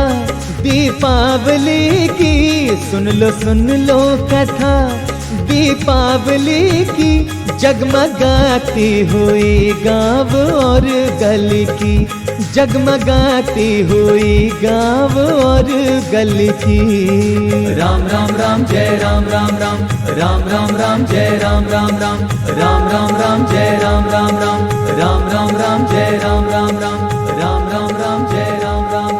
दीपावली की, सुन लो कथा दीपावली की, जगमगाती हुई गाँव और गली की, जगमगाती हुई गाँव और गली की। राम राम राम जय राम राम राम, राम राम राम जय राम राम राम, राम राम राम जय राम राम राम, राम राम राम जय राम राम राम, राम राम राम जय राम राम राम,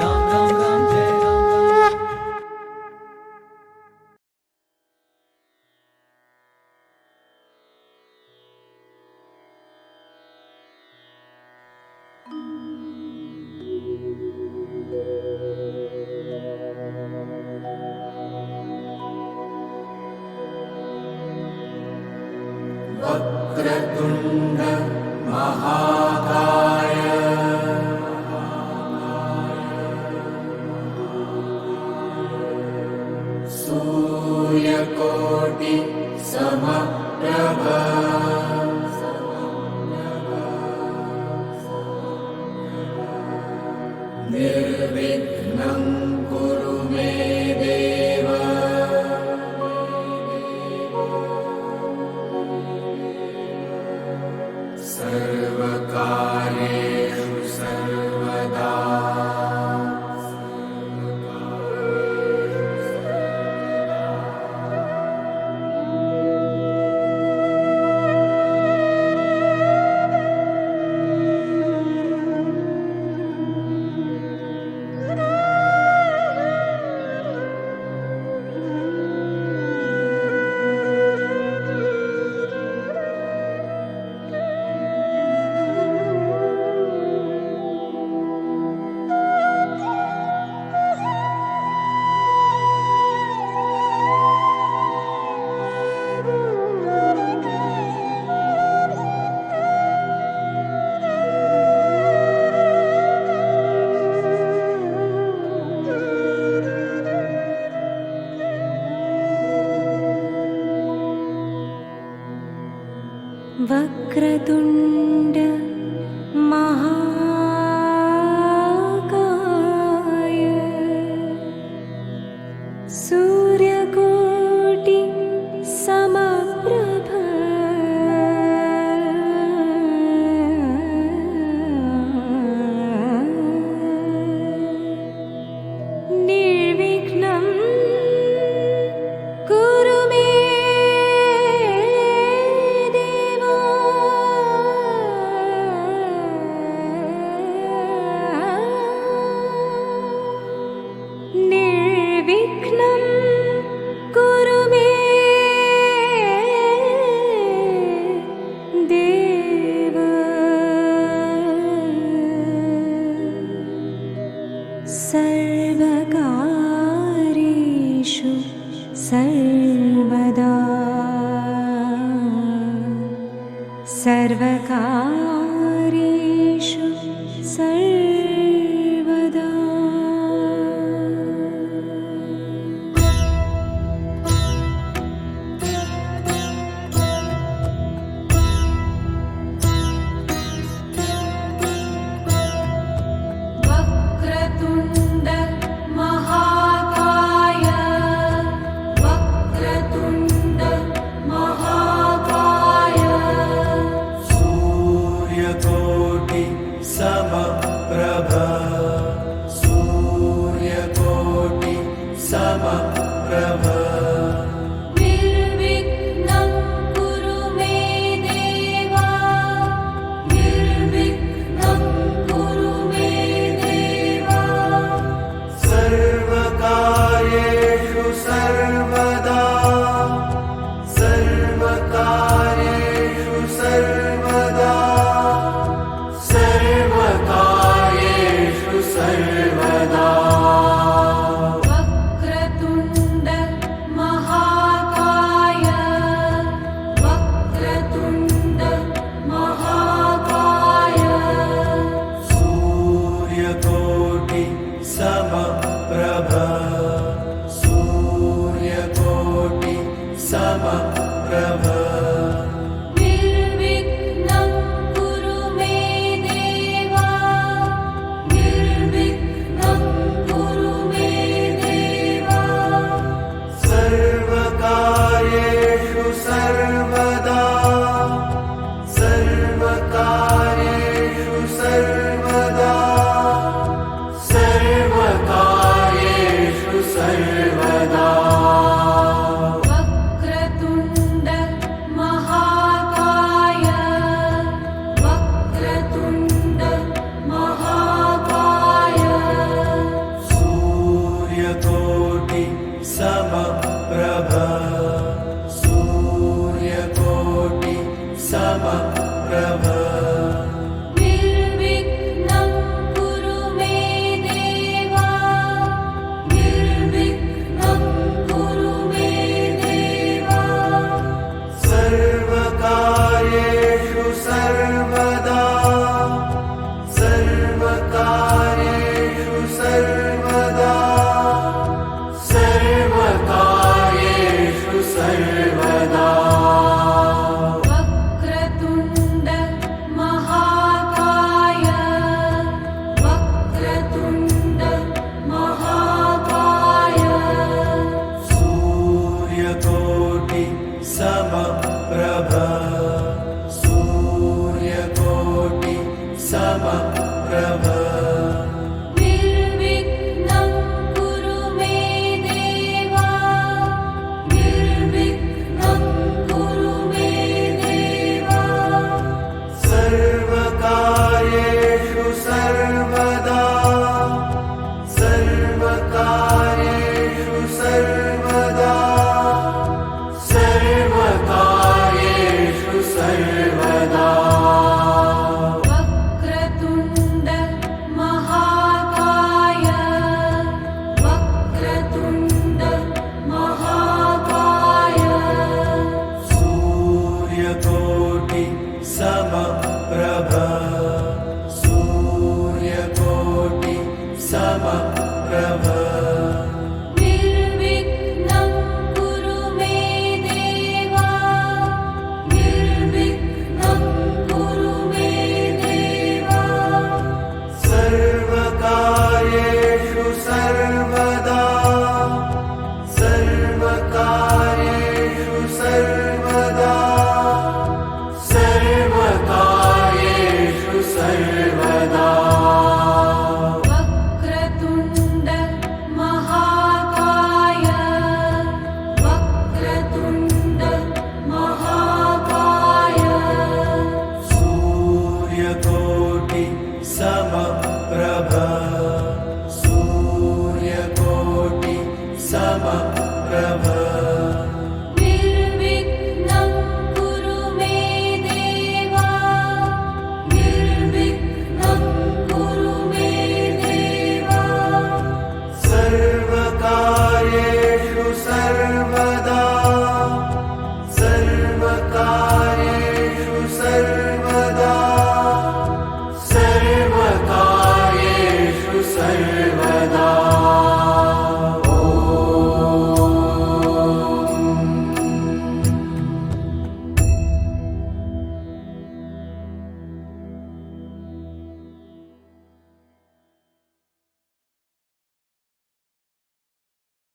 राम राम राम जय राम राम। वक्रतुण्ड महाकाय सूर्यकोटि समप्रभ निर्विघ्नं कुरु मे देव सर्वकार्येषु सर्वदा। वक्रतुण्ड महाकाय सूर्यकोटि समप्रभ निर्विघ्नं कुरु मे निर्विघ्नं कुरु मे देव सर्वकार्येषु समप्रभ निर्विघ्नं कुरु मे देवा निर्विघ्नं कुरु मे देवा सर्वकार्येषु सर्वदा सर्वकार्येषु सर्वदा सर्वकार्येषु सर्वदा वक्रतुण्ड महाकाय वक्रतुण्ड महाकाय सूर्यकोटि समप्रभ सूर्यकोटि समप्रभ निर्विघ्नं कुरु मे देवा निर्विघ्नं कुरु मे देवा सर्वकार्येषु सर्वदा सर्वकार्येषु सर्वदा सर्वकार्येषु सर्वदा वक्रतुण्ड महाकाय वक्रतुण्ड महाकाय सूर्यकोटि समप्रभ सूर्यकोटि समप्रभ निर्विघ्नं कुरु मे देवा निर्विघ्नं कुरु मे देवा सर्वकार्येषु सर्वदा सर्वकार्येषु सर्वदा सर्वकार्येषु सर्वदा वक्रतुण्ड महाकाय वक्रतुण्ड महाकाय सूर्यकोटि समप्रभ सूर्यकोटि समप्रभ